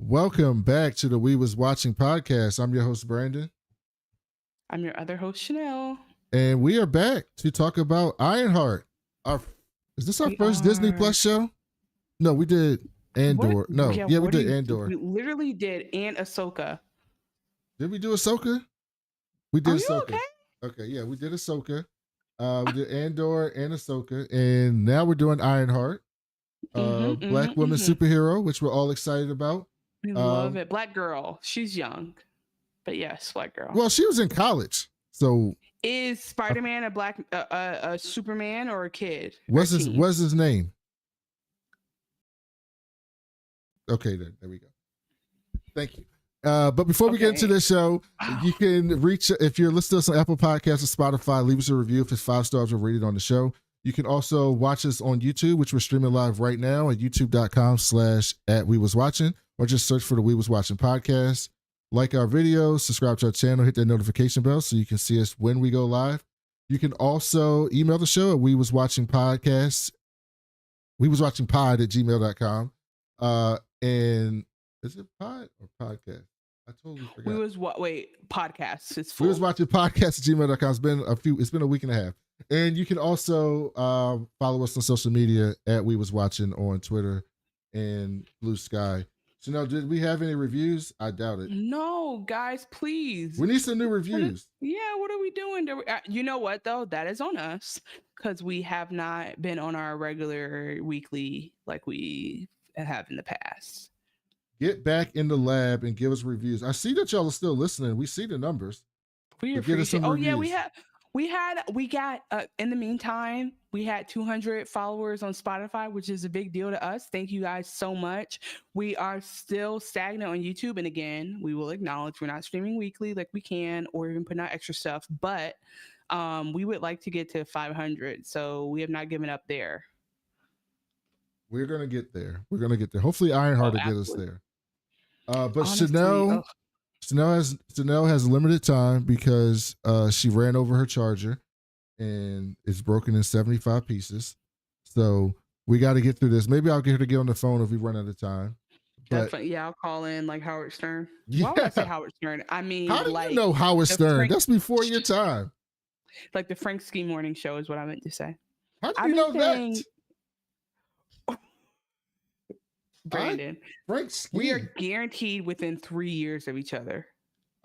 Welcome back to the We Was Watching podcast. I'm your host, Brandon. I'm your other host, Chanel. And we are back to talk about Ironheart. Is this our first Disney Plus show? No, we did Andor. We did Andor. We literally did, and Ahsoka. Did we do Ahsoka? We did Ahsoka. Okay? Okay, yeah, we did Ahsoka. We did Andor and Ahsoka, and now we're doing Ironheart. Black woman superhero, which we're all excited about. We love it. Black girl. She's young, but yes, black girl. Well, she was in college, so is Spider-Man a Superman or a kid? What's his name? Okay, there we go. Thank you. But before we get into this show, you can reach, if you're listening to us on Apple Podcasts or Spotify, leave us a review. If it's 5 stars, we'll rate it on the show. You can also watch us on YouTube, which we're streaming live right now at youtube.com/@WeWasWatching, or just search for the We Was Watching podcast. Like our videos, subscribe to our channel, hit that notification bell so you can see us when we go live. You can also email the show at WeWasWatchingPod@gmail.com. And is it pod or podcast? I totally forgot. Podcasts. It's full. We Was Watching podcast@gmail.com. It's been a week and a half. And you can also follow us on social media at We Was Watching on Twitter and Blue Sky. So now, did we have any reviews? I doubt it. No, guys, please. We need some new reviews. What are we doing? You know what, though? That is on us because we have not been on our regular weekly like we have in the past. Get back in the lab and give us reviews. I see that y'all are still listening. We see the numbers. We appreciate. We got in the meantime, we had 200 followers on Spotify, which is a big deal to us. Thank you guys so much. We are still stagnant on YouTube. And again, we will acknowledge we're not streaming weekly like we can, or even putting out extra stuff, but we would like to get to 500. So we have not given up there. We're going to get there. Hopefully Ironheart will get us there. But honestly, Chanel has limited time because she ran over her charger and it's broken in 75 pieces. So we got to get through this. Maybe I'll get her to get on the phone if we run out of time. I'll call in like Howard Stern. Yeah. Why would I say Howard Stern? I mean, how do you know Howard Stern? That's before your time. Like the Frank Ski Morning Show is what I meant to say. How do you know that? Brandon, we are guaranteed within 3 years of each other.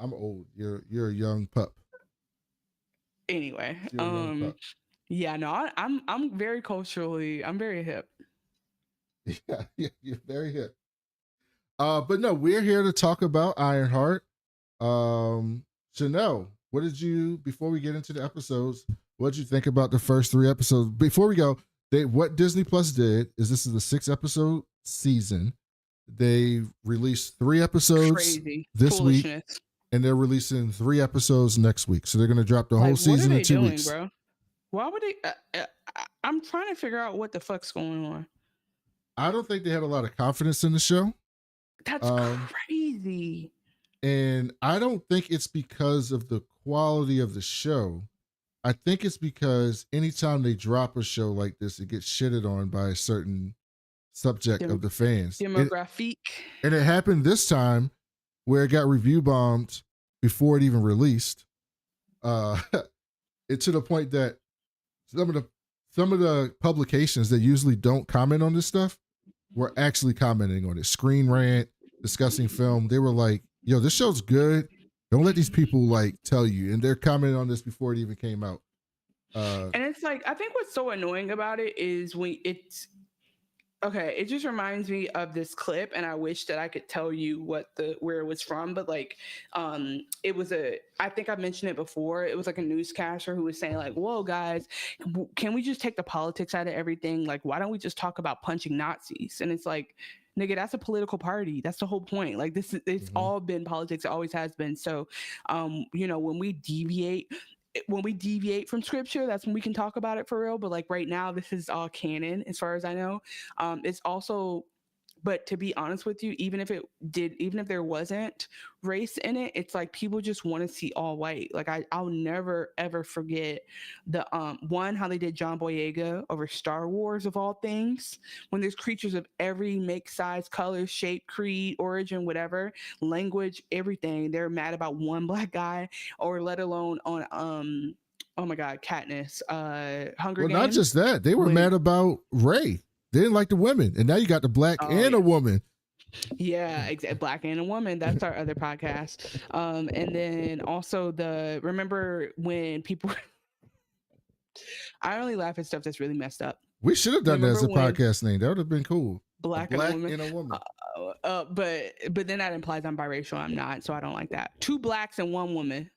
I'm old. You're a young pup. Anyway, yeah, no, I'm very culturally, I'm very hip. Yeah, you're very hip. But no, we're here to talk about Ironheart. Chanel, before we get into the episodes, what did you think about the first 3 episodes? Before we go, what Disney Plus did is this is the 6-episode season. They released 3 episodes this week, and they're releasing 3 episodes next week. So they're going to drop the whole season in 2 weeks. Bro? Why would they? I'm trying to figure out what the fuck's going on. I don't think they had a lot of confidence in the show. That's crazy. And I don't think it's because of the quality of the show. I think it's because anytime they drop a show like this, it gets shitted on by a certain subject of the fans. Demographic. And it happened this time where it got review bombed before it even released. It to the point that some of the publications that usually don't comment on this stuff were actually commenting on it. Screen Rant, discussing film. They were like, yo, this show's good. Don't let these people like tell you. And they're commenting on this before it even came out. And it's like, I think what's so annoying about it is it just reminds me of this clip, and I wish that I could tell you where it was from, but like, it was I think I mentioned it before. It was like a newscaster who was saying like, whoa guys, can we just take the politics out of everything? Like, why don't we just talk about punching Nazis? And it's like, nigga, that's a political party. That's the whole point. Like it's all been politics. It always has been. So, when we deviate from scripture, that's when we can talk about it for real. But like right now, this is all canon as far as I know. It's also But to be honest with you, even if there wasn't race in it, it's like people just want to see all white. Like I'll never ever forget the one how they did John Boyega over Star Wars of all things, when there's creatures of every make, size, color, shape, creed, origin, whatever, language, everything. They're mad about one black guy, or let alone on oh my god, Katniss, Hunger Well, Games. not just that. They were mad about Rey. They didn't like the women. And now you got the black and a woman. Yeah, exactly. Black and a woman. That's our other podcast. And then also remember when people I only laugh at stuff that's really messed up. We should have done that as a podcast name. That would have been cool. Black and a woman. But then that implies I'm biracial. I'm not, so I don't like that. 2 blacks and 1 woman.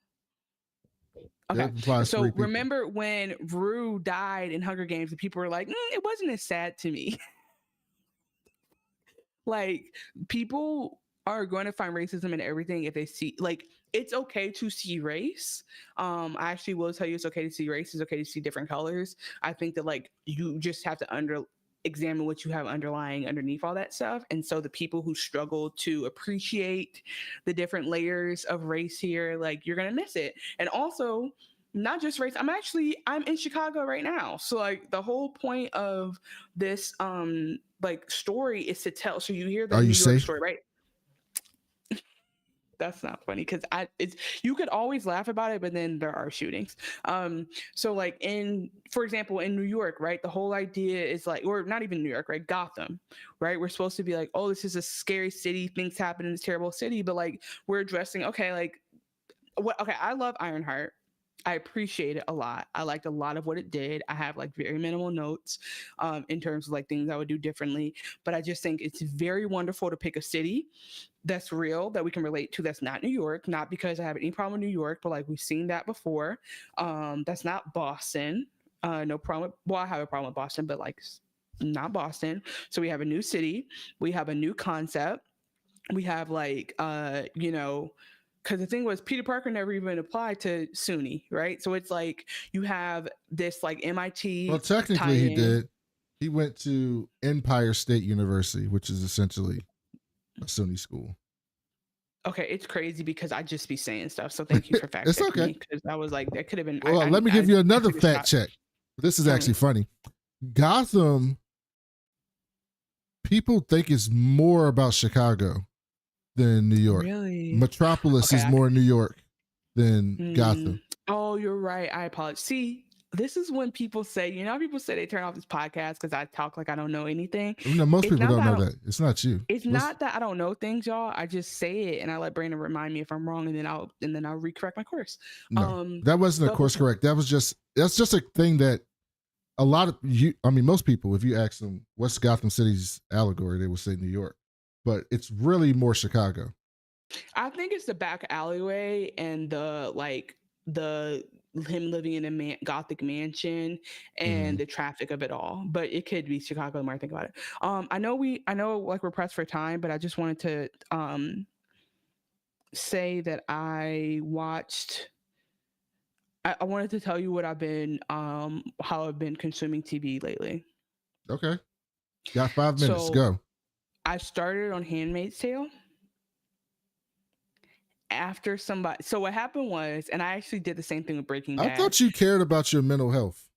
Okay. So remember when Rue died in Hunger Games and people were like, it wasn't as sad to me. Like, people are going to find racism in everything if they see, like, it's okay to see race. I actually will tell you it's okay to see race. It's okay to see different colors. I think that, like, you just have to examine what you have underlying underneath all that stuff. And so the people who struggle to appreciate the different layers of race here, like, you're going to miss it. And also, not just race, I'm in Chicago right now. So, like, the whole point of this like story is to tell. So you hear the New York story, right? That's not funny because you could always laugh about it, but then there are shootings. So like for example, in New York, right? The whole idea is like, or not even New York, right? Gotham, right? We're supposed to be like, oh, this is a scary city. Things happen in this terrible city, but like we're addressing, okay, like okay, I love Ironheart. I appreciate it a lot. I liked a lot of what it did. I have like very minimal notes in terms of like things I would do differently. But I just think it's very wonderful to pick a city that's real, that we can relate to, that's not New York. Not because I have any problem with New York, but like we've seen that before. That's not Boston. No problem. Well, I have a problem with Boston, but like not Boston. So we have a new city. We have a new concept. We have like, because the thing was, Peter Parker never even applied to SUNY, right? So it's like you have this like MIT. Well, technically he did. He went to Empire State University, which is essentially a SUNY school. Okay, it's crazy because I just be saying stuff. So thank you for fact checking me, because I was like, that could have been. Well, let me give you another fact check. This is actually funny. Gotham, people think it's more about Chicago than New York. Really? Metropolis is more New York than Gotham. Oh, you're right. I apologize. See, this is when people say, people say they turn off this podcast because I talk like I don't know anything. No, most people don't know that. It's not you. It's not that I don't know things, y'all. I just say it and I let Brandon remind me if I'm wrong, and then I'll recorrect my course. No, that wasn't a course correct. That's just a thing that a lot of most people, if you ask them what's Gotham City's allegory, they will say New York. But it's really more Chicago. I think it's the back alleyway and the him living in a gothic mansion and the traffic of it all. But it could be Chicago the more I think about it. I know like we're pressed for time, but I just wanted to say that I wanted to tell you what I've been how I've been consuming TV lately. Okay. Got 5 minutes. Go. I started on Handmaid's Tale after somebody. So what happened was, and I actually did the same thing with Breaking Bad. I thought you cared about your mental health.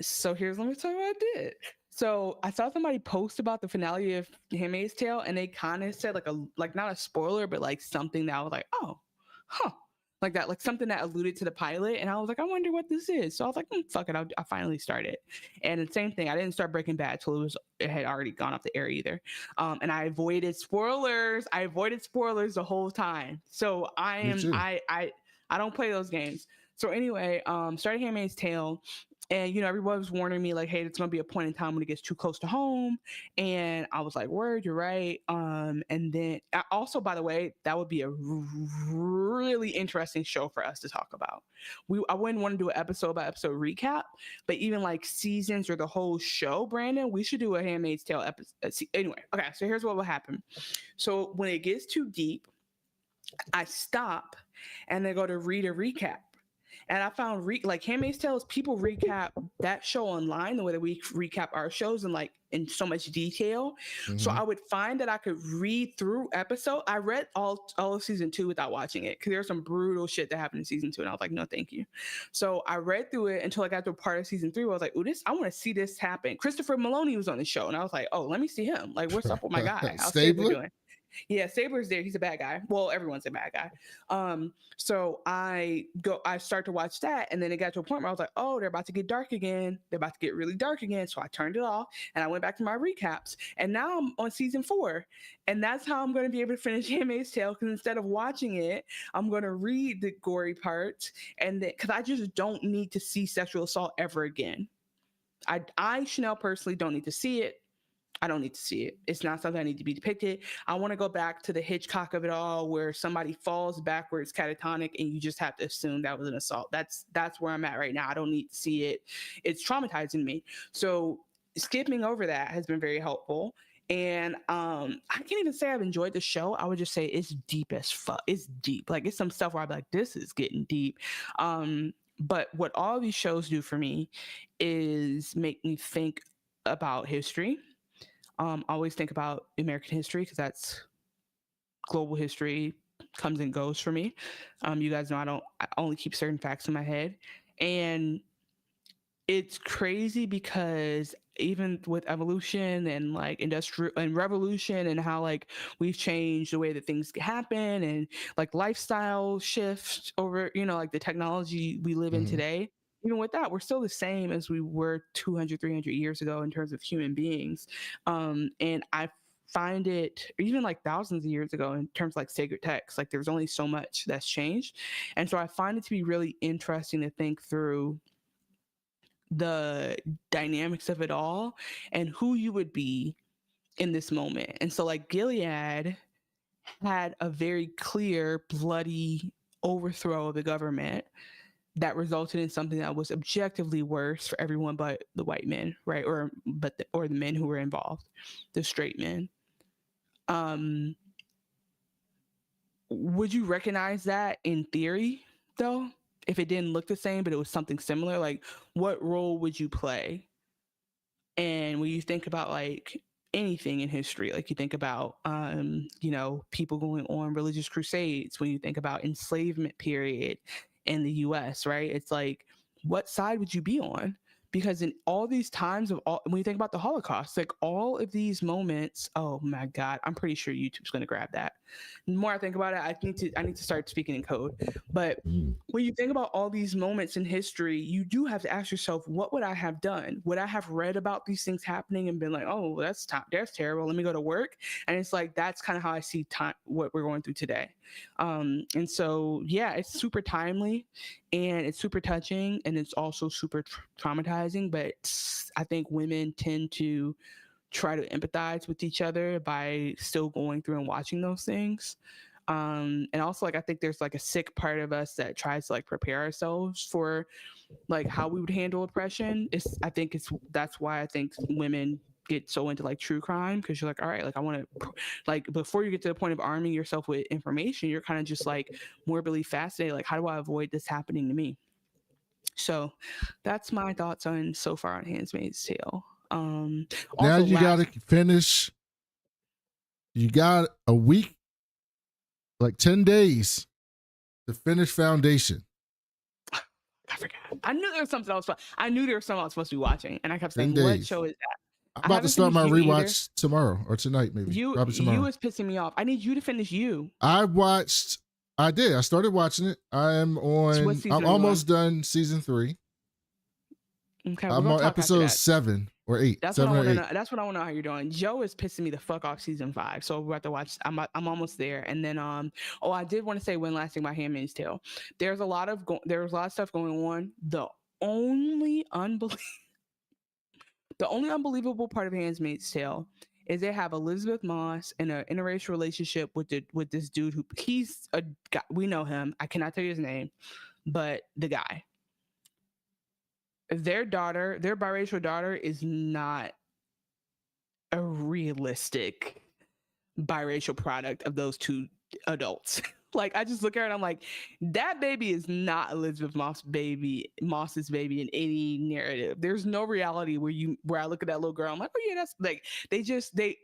So let me tell you what I did. So I saw somebody post about the finale of Handmaid's Tale, and they kind of said like not a spoiler, but like something that I was like, oh, huh. Like that, like something that alluded to the pilot. And I was like, I wonder what this is. So I was like, fuck it. I finally started. And the same thing, I didn't start Breaking Bad till it had already gone off the air either. And I avoided spoilers. The whole time. So I don't play those games. So anyway, started Handmaid's Tale. And, everybody was warning me like, hey, it's going to be a point in time when it gets too close to home. And I was like, word, you're right. And then also, by the way, that would be a really interesting show for us to talk about. I wouldn't want to do an episode by episode recap, but even like seasons or the whole show, Brandon, we should do a Handmaid's Tale episode. Anyway, okay, so here's what will happen. So when it gets too deep, I stop and then go to read a recap. And I found like Handmaid's Tale, people recap that show online the way that we recap our shows in like in so much detail. So Mm-hmm. I would find that I could read through episode. I read all of season 2 without watching it because there's some brutal shit that happened in season 2, and I was like, no, thank you. So I read through it until I got to a part of season 3 where I was like, oh, I want to see this happen. Christopher Maloney was on the show, and I was like, oh, let me see him. Like, what's up with my guy? How's Stabler Stabler? doing? Yeah, Sabler's there. He's a bad guy. Well, everyone's a bad guy. So I start to watch that, and then it got to a point where I was like, oh, they're about to get dark again. They're about to get really dark again. So I turned it off and I went back to my recaps. And now I'm on season 4. And that's how I'm going to be able to finish Handmaid's Tale, because instead of watching it, I'm going to read the gory parts, and then because I just don't need to see sexual assault ever again. I Chanel personally don't need to see it. I don't need to see it. It's not something I need to be depicted. I want to go back to the Hitchcock of it all, where somebody falls backwards catatonic and you just have to assume that was an assault. That's where I'm at right now. I don't need to see it. It's traumatizing me. So skipping over that has been very helpful. And I can't even say I've enjoyed the show. I would just say it's deep as fuck. It's deep. Like, it's some stuff where I'm like, this is getting deep. But what all these shows do for me is make me think about history. Always think about American history, because that's global history, comes and goes for me. You guys know I only keep certain facts in my head. And it's crazy because even with evolution and like industrial and revolution, and how like we've changed the way that things happen, and like lifestyle shifts over, like the technology we live in today, even with that, we're still the same as we were 200, 300 years ago in terms of human beings. And I find it, even like thousands of years ago, in terms of like sacred texts, like there's only so much that's changed. And so I find it to be really interesting to think through the dynamics of it all and who you would be in this moment. And so like Gilead had a very clear, bloody overthrow of the government that resulted in something that was objectively worse for everyone but the white men, right? Or the men who were involved, the straight men. Would you recognize that in theory, though? If it didn't look the same, but it was something similar, like what role would you play? And when you think about like anything in history, like you think about, people going on religious crusades, when you think about enslavement period in the US, right? It's like, what side would you be on? Because in all these times when you think about the Holocaust, like all of these moments, oh my God, I'm pretty sure YouTube's going to grab that. The more I think about it, I need to start speaking in code. But when you think about all these moments in history, you do have to ask yourself, what would I have done? Would I have read about these things happening and been like, oh, that's terrible, let me go to work? And it's like, that's kind of how I see what we're going through today. And so, yeah, it's super timely and it's super touching, and it's also super traumatizing. But I think women tend to try to empathize with each other by still going through and watching those things. And also, like, I think there's like a sick part of us that tries to like prepare ourselves for like how we would handle oppression. That's why I think women get so into like true crime, because you're like, all right, like I want to, like, before you get to the point of arming yourself with information, you're kind of just like morbidly fascinated, like, how do I avoid this happening to me? So that's my thoughts on so far on Handmaid's Tale. Now you got to finish. You got a week, like 10 days to finish Foundation. I forgot. I knew there was something else. I knew there was something I was supposed to be watching, and I kept saying, "What show is that?" I'm about to start my rewatch tomorrow or tonight, maybe. Probably tomorrow. You was pissing me off. I need you to finish You. I did. I started watching it. I'm almost done season 3. Okay, I'm on episode 7 or 8. That's what I want to know. That's what I want to know how you're doing. Joe is pissing me the fuck off season 5, so we're about to watch. I'm almost there, and then I did want to say one last thing about Handmaid's Tale. There's a lot of stuff going on. The only unbelievable part of Handmaid's Tale is they have Elizabeth Moss in an interracial relationship with this dude who he's a guy. We know him. I cannot tell you his name, but the guy. Their biracial daughter, is not a realistic biracial product of those two adults. Like I just look at her and I'm like, that baby is not Elizabeth Moss's baby in any narrative. There's no reality where I look at that little girl, I'm like, oh yeah, that's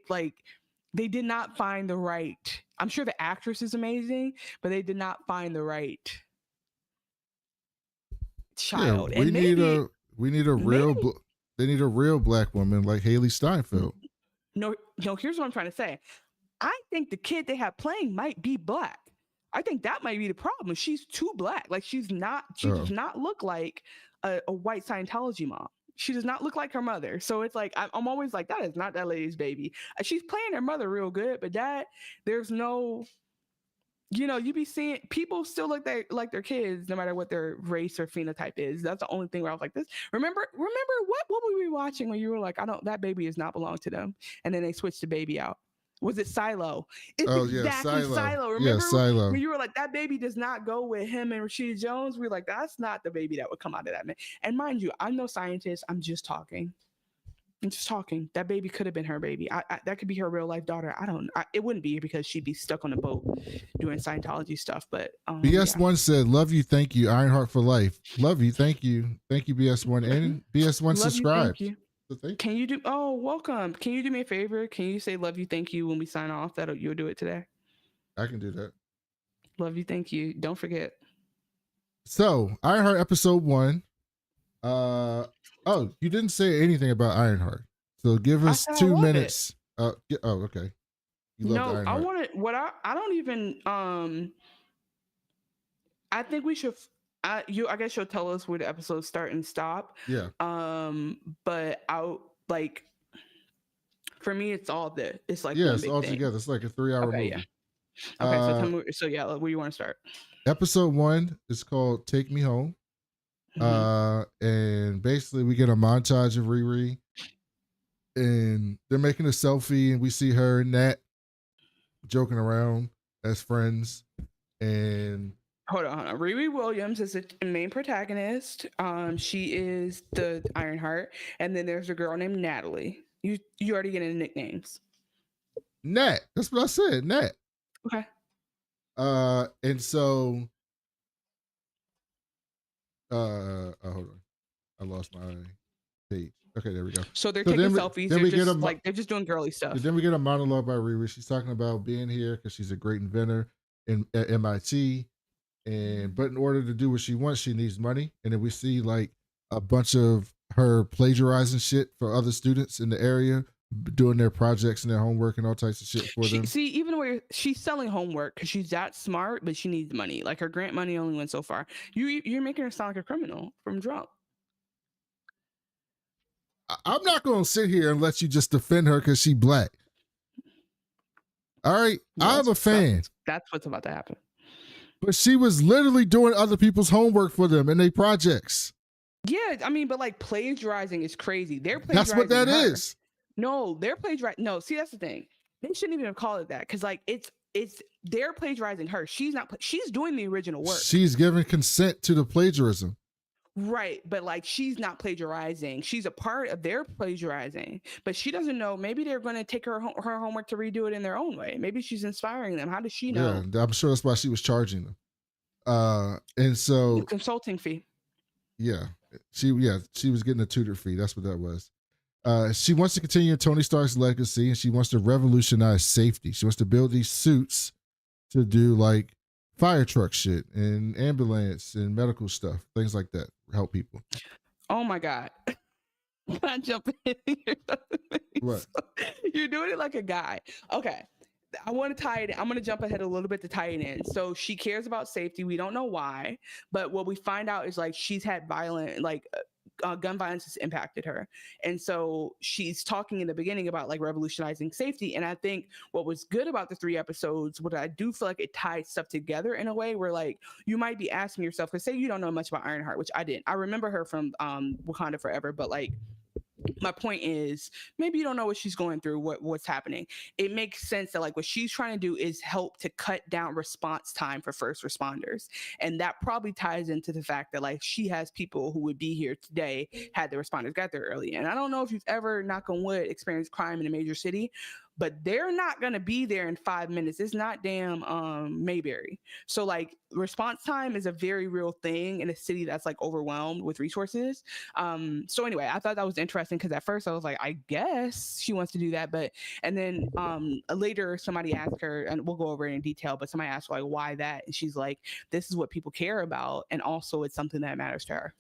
like they did not find the right. I'm sure the actress is amazing, but they did not find the right child. Yeah, we And need maybe a real they need a real black woman like Haley Steinfeld. No, here's what I'm trying to say. I think the kid they have playing might be black. I think that might be the problem. She's too black. Like she does not look like a white Scientology mom. She does not look like her mother. So it's like I'm always like, that is not that lady's baby. She's playing her mother real good, but there's no, you be seeing people still look like their kids, no matter what their race or phenotype is. That's the only thing where I was like, this. Remember what were we watching when you were like, that baby does not belong to them, and then they switched the baby out. Was it Silo? It's exactly Silo. Remember Silo. when you were like, that baby does not go with him and Rashida Jones? We were like, that's not the baby that would come out of that man. And mind you, I'm no scientist. I'm just talking. That baby could have been her baby. That could be her real life daughter. It wouldn't be because she'd be stuck on a boat doing Scientology stuff. But BS1 said, "Love you, thank you, Ironheart for life. Love you, thank you, BS1 and BS1 subscribed." Can you do? Oh, welcome. Can you do me a favor? Can you say "love you, thank you" when we sign off? You'll do it today. I can do that. Love you, thank you. Don't forget. So Ironheart episode 1. Oh, you didn't say anything about Ironheart. So give us 2 minutes. Okay. You love Ironheart. I want it. I don't even. I think we should. I guess you'll tell us where the episodes start and stop. Yeah. But for me, it's all this. It's like it's all together. It's like a 3-hour movie. Yeah. Okay, so tell me. So yeah, where you want to start? Episode 1 is called "Take Me Home." And basically we get a montage of Riri, and they're making a selfie, and we see her and Nat joking around as friends. And hold on. Riri Williams is the main protagonist. She is the Ironheart, and then there's a girl named Natalie. You already getting nicknames. Nat. That's what I said. Nat. Okay. And so hold on. I lost my page. Okay, there we go. So they're taking selfies. They're just doing girly stuff. Then we get a monologue by Riri. She's talking about being here because she's a great inventor at MIT. But in order to do what she wants, she needs money. And then we see like a bunch of her plagiarizing shit for other students in the area, doing their projects and their homework and all types of shit for them. See, even where she's selling homework because she's that smart, but she needs money. Like her grant money only went so far. You're making her sound like a criminal from drunk. I'm not going to sit here and let you just defend her because she's black. All right, I'm a fan. That's what's about to happen. But she was literally doing other people's homework for them and their projects. Yeah, I mean, but like plagiarizing is crazy. They're plagiarizing. That's what that is. No, they're plagiarizing. No, see, that's the thing. They shouldn't even have called it that because like it's they're plagiarizing her. She's not. She's doing the original work. She's giving consent to the plagiarism. Right, but like she's not plagiarizing. She's a part of their plagiarizing, but she doesn't know. Maybe they're going to take her homework to redo it in their own way. Maybe she's inspiring them. How does she know? Yeah, I'm sure that's why she was charging them. And so the consulting fee. Yeah, she was getting a tutor fee. That's what that was. She wants to continue Tony Stark's legacy, and she wants to revolutionize safety. She wants to build these suits to do like fire truck shit and ambulance and medical stuff, things like that, help people. Oh my God. Can I jump in here? What? You're doing it like a guy. Okay. I want to tie it in. I'm going to jump ahead a little bit to tie it in. So she cares about safety. We don't know why, but what we find out is like she's had gun violence has impacted her. And so she's talking in the beginning about like revolutionizing safety. And I think what was good about the 3 episodes, what I do feel like it ties stuff together in a way where like you might be asking yourself, because say you don't know much about Ironheart, which I didn't. I remember her from Wakanda Forever, but like my point is maybe you don't know what she's going through, what's happening. It makes sense that like what she's trying to do is help to cut down response time for first responders, and that probably ties into the fact that like she has people who would be here today had the responders got there early. And I don't know if you've ever, knock on wood, experienced crime in a major city, but they're not gonna be there in 5 minutes. It's not damn Mayberry. So like response time is a very real thing in a city that's like overwhelmed with resources. So anyway, I thought that was interesting because at first I was like, I guess she wants to do that, but and then later somebody asked her, and we'll go over it in detail, but somebody asked her, like, why that, and she's like, this is what people care about, and also it's something that matters to her.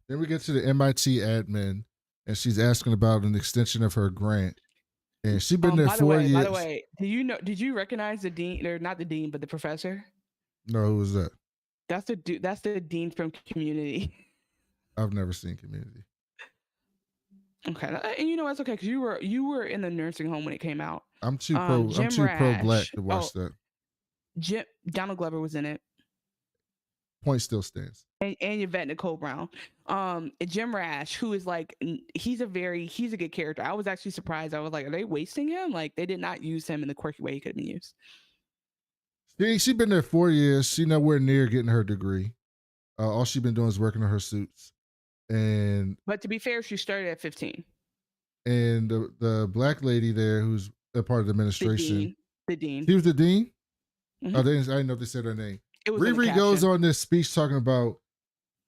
Then we get to the MIT admin, and she's asking about an extension of her grant. And she's been there 4 years. By the way, did you recognize the dean, or not the dean, but the professor? No, who was that? That's the dean from Community. I've never seen Community. Okay, and you know that's okay because you were in the nursing home when it came out. I'm too pro black to watch that. Donald Glover was in it. Point still stands. And Yvette Nicole Brown. Jim Rash, who is like, he's a good character. I was actually surprised. I was like, are they wasting him? Like, they did not use him in the quirky way he could have been used. She's been there 4 years. She's nowhere near getting her degree. All she's been doing is working on her suits. But to be fair, she started at 15. And the black lady there, who's a part of the administration, the dean. She was the dean. Mm-hmm. I didn't know if they said her name. Riri goes on this speech talking about,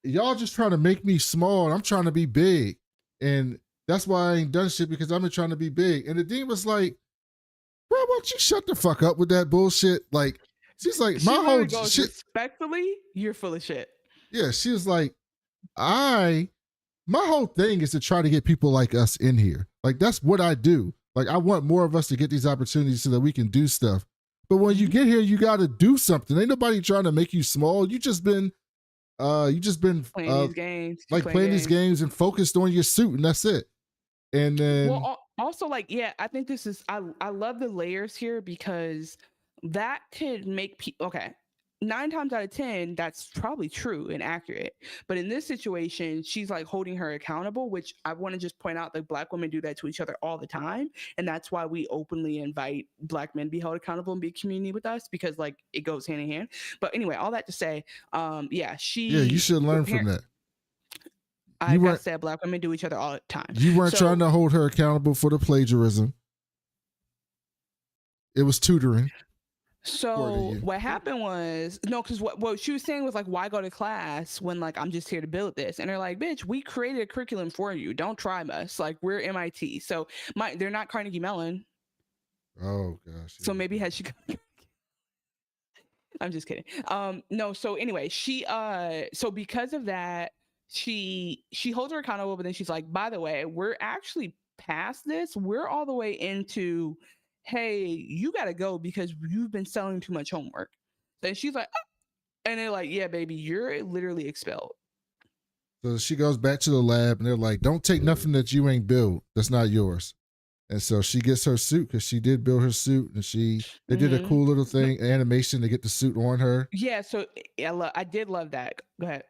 y'all just trying to make me small, and I'm trying to be big, and that's why I ain't done shit, because I've been trying to be big. And the dean was like, bro, why don't you shut the fuck up with that bullshit? Like, she's like, my whole shit. Respectfully, you're full of shit. Yeah, she was like, my whole thing is to try to get people like us in here. Like, that's what I do. Like, I want more of us to get these opportunities so that we can do stuff. But when you get here, you got to do something. Ain't nobody trying to make you small. You just been playing these games, playing these games and focused on your suit, and that's it. And then also, like, yeah, I think this is, I love the layers here, because that could make people, okay, 9 times out of 10, that's probably true and accurate. But in this situation, she's like holding her accountable, which I want to just point out that Black women do that to each other all the time. And that's why we openly invite Black men to be held accountable and be community with us, because like it goes hand in hand. But anyway, all that to say, you should learn from that. I gotta say, Black women do each other all the time. You weren't trying to hold her accountable for the plagiarism. It was tutoring. So what happened was, no, because what she was saying was like, why go to class when like I'm just here to build this? And they're like, bitch, we created a curriculum for you. Don't try us. Like, we're MIT. So they're not Carnegie Mellon. Oh gosh. So maybe had she I'm just kidding. No, so anyway, so because of that, she holds her accountable, but then she's like, by the way, we're actually past this. We're all the way into, hey, you got to go because you've been selling too much homework. Then she's like, oh. And they're like, yeah, baby, you're literally expelled. So she goes back to the lab, and they're like, don't take nothing that you ain't built. That's not yours. And so she gets her suit, because she did build her suit, and they did a cool little thing, animation to get the suit on her. Yeah, so I did love that. Go ahead.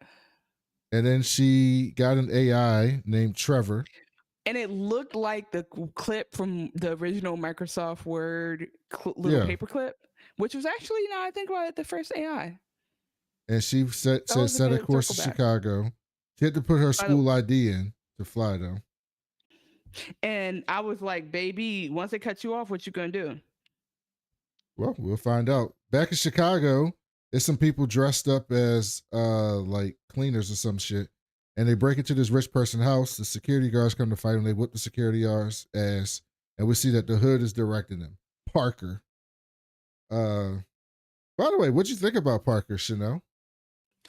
And then she got an AI named Trevor. And it looked like the clip from the original Microsoft Word little paper clip, which was actually, now I think about it, the first AI. And she set a course to Chicago. She had to put her school ID in to fly, though. And I was like, baby, once they cut you off, what you gonna do? Well, we'll find out. Back in Chicago, there's some people dressed up as like cleaners or some shit. And they break into this rich person's house. The security guards come to fight them. They whip the security guards' ass. And we see that the Hood is directing them. Parker. By the way, what'd you think about Parker, Chanel?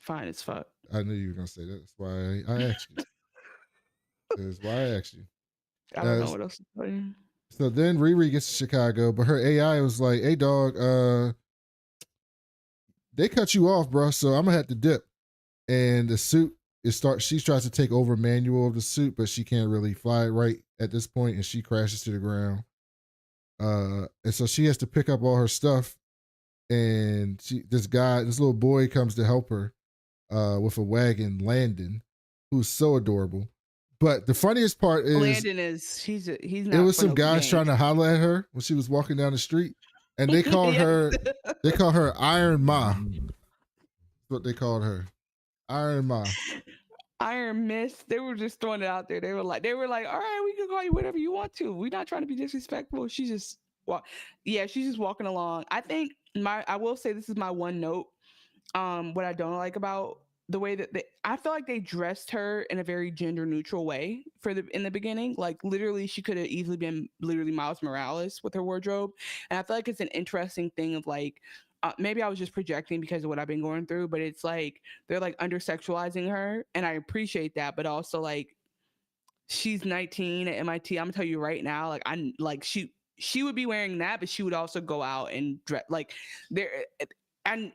Fine as fuck. I knew you were going to say that. That's why I asked you. That's why I asked you. I don't know what else to tell you. So then Riri gets to Chicago, but her AI was like, hey, dog, they cut you off, bro, so I'm going to have to dip. And the suit, she tries to take over manual of the suit, but she can't really fly it right at this point, and she crashes to the ground. And so she has to pick up all her stuff, and this little boy comes to help her with a wagon, Landon, who's so adorable. But the funniest part is Landon he's not. It was some guys trying to holler at her when she was walking down the street, and they called her Iron Ma. That's what they called her. Iron Ma. Iron Mist. They were just throwing it out there. They were like, all right, we can call you whatever you want to. We're not trying to be disrespectful. She's just she's just walking along. I think I will say this is my one note. What I don't like about the way that I feel like they dressed her in a very gender neutral way in the beginning. Like literally, she could have easily been literally Miles Morales with her wardrobe, and I feel like it's an interesting thing of like. Maybe I was just projecting because of what I've been going through, but it's like they're like under sexualizing her, and I appreciate that, but also like she's 19 at MIT. I'm gonna tell you right now, like I'm like she would be wearing that, but she would also go out and dress like there and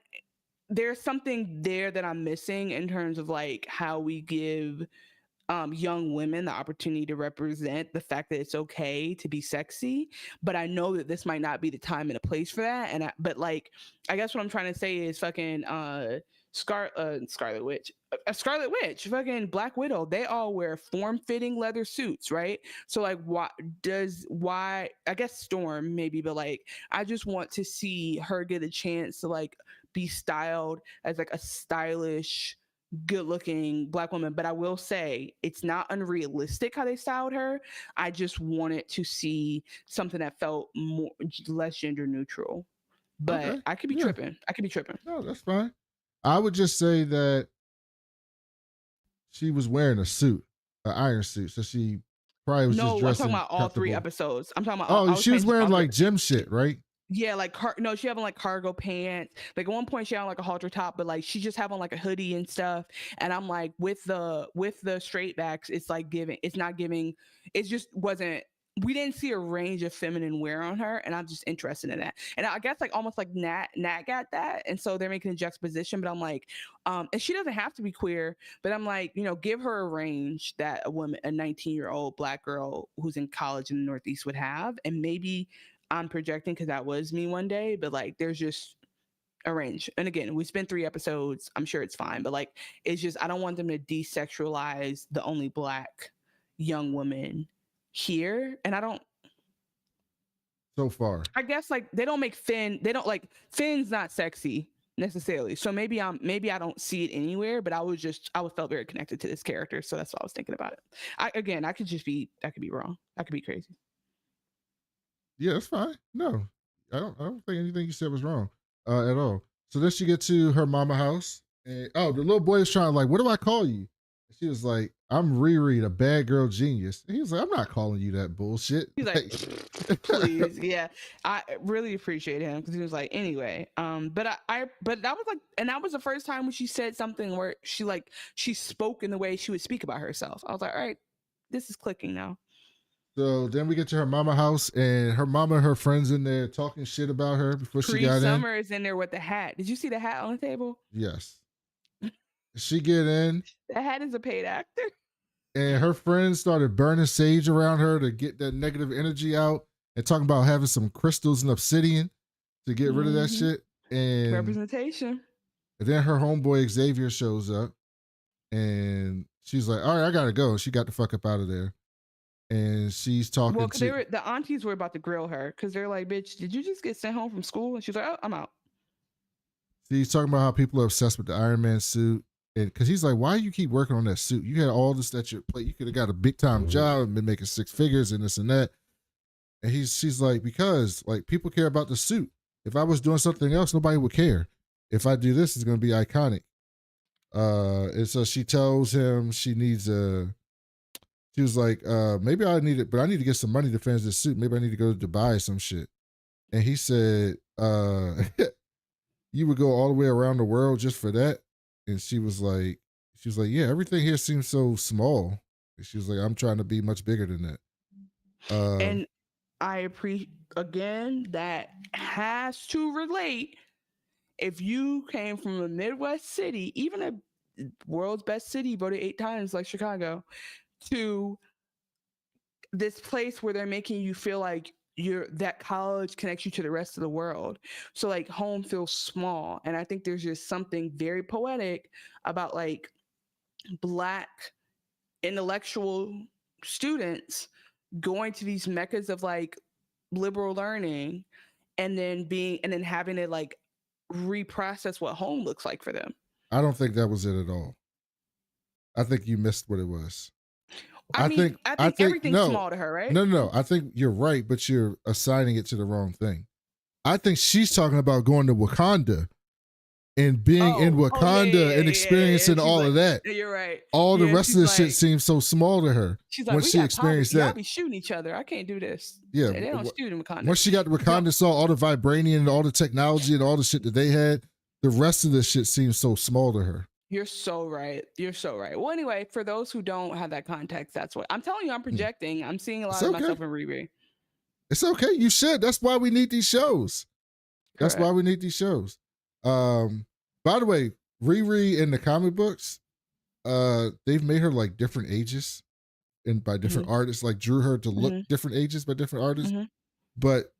there's something there that I'm missing in terms of like how we give young women the opportunity to represent the fact that it's okay to be sexy. But I know that this might not be the time and a place for that. But like, I guess what I'm trying to say is fucking Scarlet Witch, Scarlet Witch, fucking Black Widow. They all wear form-fitting leather suits, right? So like, why? I guess Storm maybe, but like, I just want to see her get a chance to like be styled as like a stylish good looking Black woman. But I will say it's not unrealistic how they styled her. I just wanted to see something that felt less gender neutral. But Okay. I could be tripping. No, that's fine. I would just say that she was wearing a suit, an iron suit, so she probably was just No, I'm talking dressing about all 3 comfortable. episodes. I'm talking about Oh, I was she was paying wearing all like gym shit, right? yeah, like no, she having like cargo pants. Like at one point she had on like a halter top, but like she just having like a hoodie and stuff. And I'm like, with the straight backs, it's like it's not giving. It just wasn't. We didn't see a range of feminine wear on her, and I'm just interested in that. And I guess like almost like Nat got that, and so they're making a juxtaposition. But I'm like, and she doesn't have to be queer, but I'm like, give her a range that a 19-year-old Black girl who's in college in the Northeast would have, and maybe I'm projecting because that was me one day, but like there's just a range. And again, we spent 3 episodes. I'm sure it's fine, but like it's just I don't want them to desexualize the only Black young woman here. And I don't. So far, I guess like they don't make Finn. They don't like Finn's not sexy necessarily. So maybe I don't see it anywhere. But I felt very connected to this character, so that's what I was thinking about it. I could be wrong. I could be crazy. yeah, that's fine. No, I don't think anything you said was wrong at all. So then she get to her mama house, and the little boy is trying to like, what do I call you? And she was like, I'm Riri, the bad girl genius. And he was like, I'm not calling you that bullshit. He's like, please, yeah. I really appreciate him because he was like, anyway. But but that was like, and that was the first time when she said something where she spoke in the way she would speak about herself. I was like, all right, this is clicking now. So then we get to her mama house, and her mama and her friends in there talking shit about her before she Cree got in. Summer is in there with the hat. Did you see the hat on the table? Yes. She get in. The hat is a paid actor. And her friends started burning sage around her to get that negative energy out, and talking about having some crystals and obsidian to get rid of that shit. And representation. And then her homeboy Xavier shows up, and she's like, all right, I gotta go. She got the fuck up out of there. And she's talking the aunties were about to grill her because they're like, bitch, did you just get sent home from school? And she's like, oh, I'm out. He's talking about how people are obsessed with the Iron Man suit. And because he's like, why do you keep working on that suit? You had all this at your plate. You could have got a big time job and been making 6 figures and this and that. And she's like, because like people care about the suit. If I was doing something else, nobody would care. If I do this, it's gonna be iconic. And so she tells him she needs she was like, maybe I need it, but I need to get some money to finish this suit. Maybe I need to go to Dubai or some shit. And he said, you would go all the way around the world just for that? And she was like, yeah, everything here seems so small. And she was like, I'm trying to be much bigger than that. And I appreciate, again, that has to relate. If you came from a Midwest city, even a world's best city voted 8 times like Chicago, to this place where they're making you feel like that college connects you to the rest of the world. So like home feels small. And I think there's just something very poetic about like Black intellectual students going to these meccas of like liberal learning and then having to like reprocess what home looks like for them. I don't think that was it at all. I think you missed what it was. I think everything's no, small to her, right? no. I think you're right, but you're assigning it to the wrong thing. I think she's talking about going to Wakanda and being in Wakanda and experiencing all of that. You're right. All the rest of the shit seems so small to her. She's like, when she experienced that, y'all be shooting each other. I can't do this. Yeah, they don't shoot in Wakanda. Once she got to Wakanda, saw all the vibranium and all the technology and all the shit that they had, the rest of the shit seems so small to her. You're so right. You're so right. Well, anyway, for those who don't have that context, that's what I'm telling you. I'm projecting. I'm seeing a lot of myself in Riri. It's okay. You should. That's why we need these shows. That's why we need these shows. By the way, Riri in the comic books, they've made her like different ages and by different artists, like drew her to look different ages by different artists. But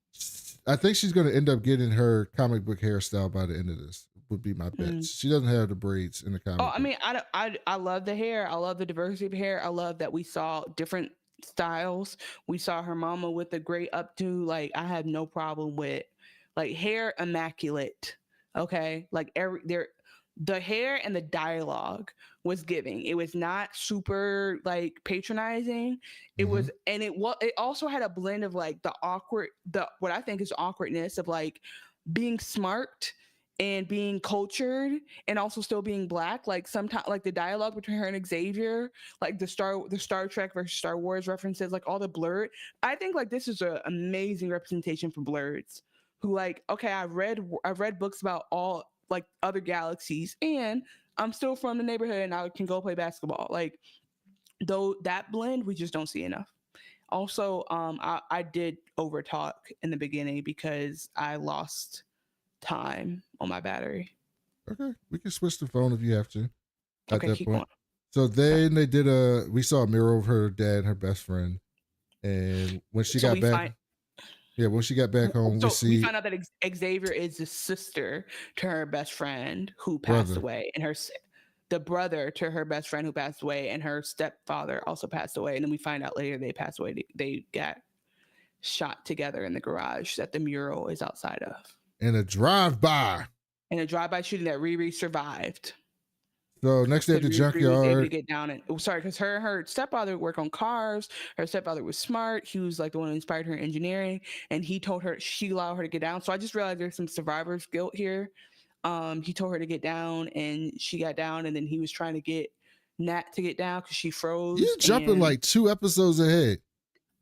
I think she's going to end up getting her comic book hairstyle by the end of this. Would be my bet. She doesn't have the braids in the comic book. I mean, I love the hair. I love the diversity of hair. I love that we saw different styles. We saw her mama with the great updo. Like, I have no problem with like hair immaculate. Okay, like the hair and the dialogue was giving. It was not super like patronizing. It was, and it also had a blend of like what I think is awkwardness of like being smart and being cultured and also still being Black. Like sometimes like the dialogue between her and Xavier, like the Star Trek versus Star Wars references, like all the blurred. I think like this is an amazing representation for blurs who like, okay, I've read books about all like other galaxies and I'm still from the neighborhood and I can go play basketball. Like though that blend, we just don't see enough. Also, I did overtalk in the beginning because I lost time on my battery. Okay, we can switch the phone if you have to. At that point. Going. So then they did we saw a mirror of her dad and her best friend. And when she got back, when she got back home, we find out that Xavier is the sister to her best friend who passed away, and the brother to her best friend who passed away, and her stepfather also passed away. And then we find out later they passed away. They got shot together in the garage that the mural is outside of. In a drive-by shooting that Riri survived. So next day at the junkyard, was able to get down and because her stepfather would work on cars. Her stepfather was smart. He was like the one who inspired her in engineering, and he told her she allowed her to get down. So I just realized there's some survivor's guilt here. He told her to get down, and she got down, and then he was trying to get Nat to get down because she froze. You're jumping like 2 episodes ahead.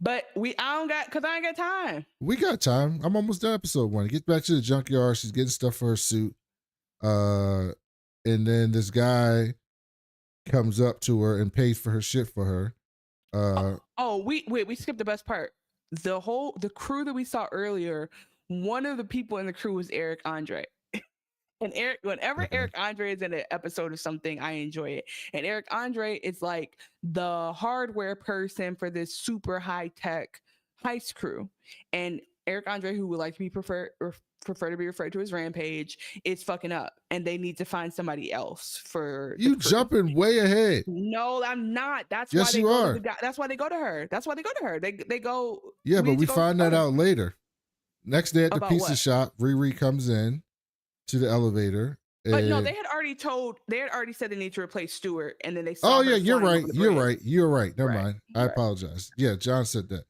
But I ain't got time. We got time. I'm almost done episode 1. Get back to the junkyard. She's getting stuff for her suit. And then this guy comes up to her and pays for her shit for her. We skipped the best part. The crew that we saw earlier, one of the people in the crew was Eric Andre. And whenever Eric Andre is in an episode of something, I enjoy it. And Eric Andre is like the hardware person for this super high tech heist crew. And Eric Andre, who would like to be prefer to be referred to as Rampage, is fucking up, and they need to find somebody else for. You jumping way ahead. No, I'm not. That's yes, why you are. That's why they go to her. They go. Yeah, but we find that out later. Next day at the pizza shop, Riri comes in to the elevator. But no, they had already said they need to replace Stewart, and then they saw. Oh yeah, you're right. You're right. Never mind. I apologize. Yeah, John said that.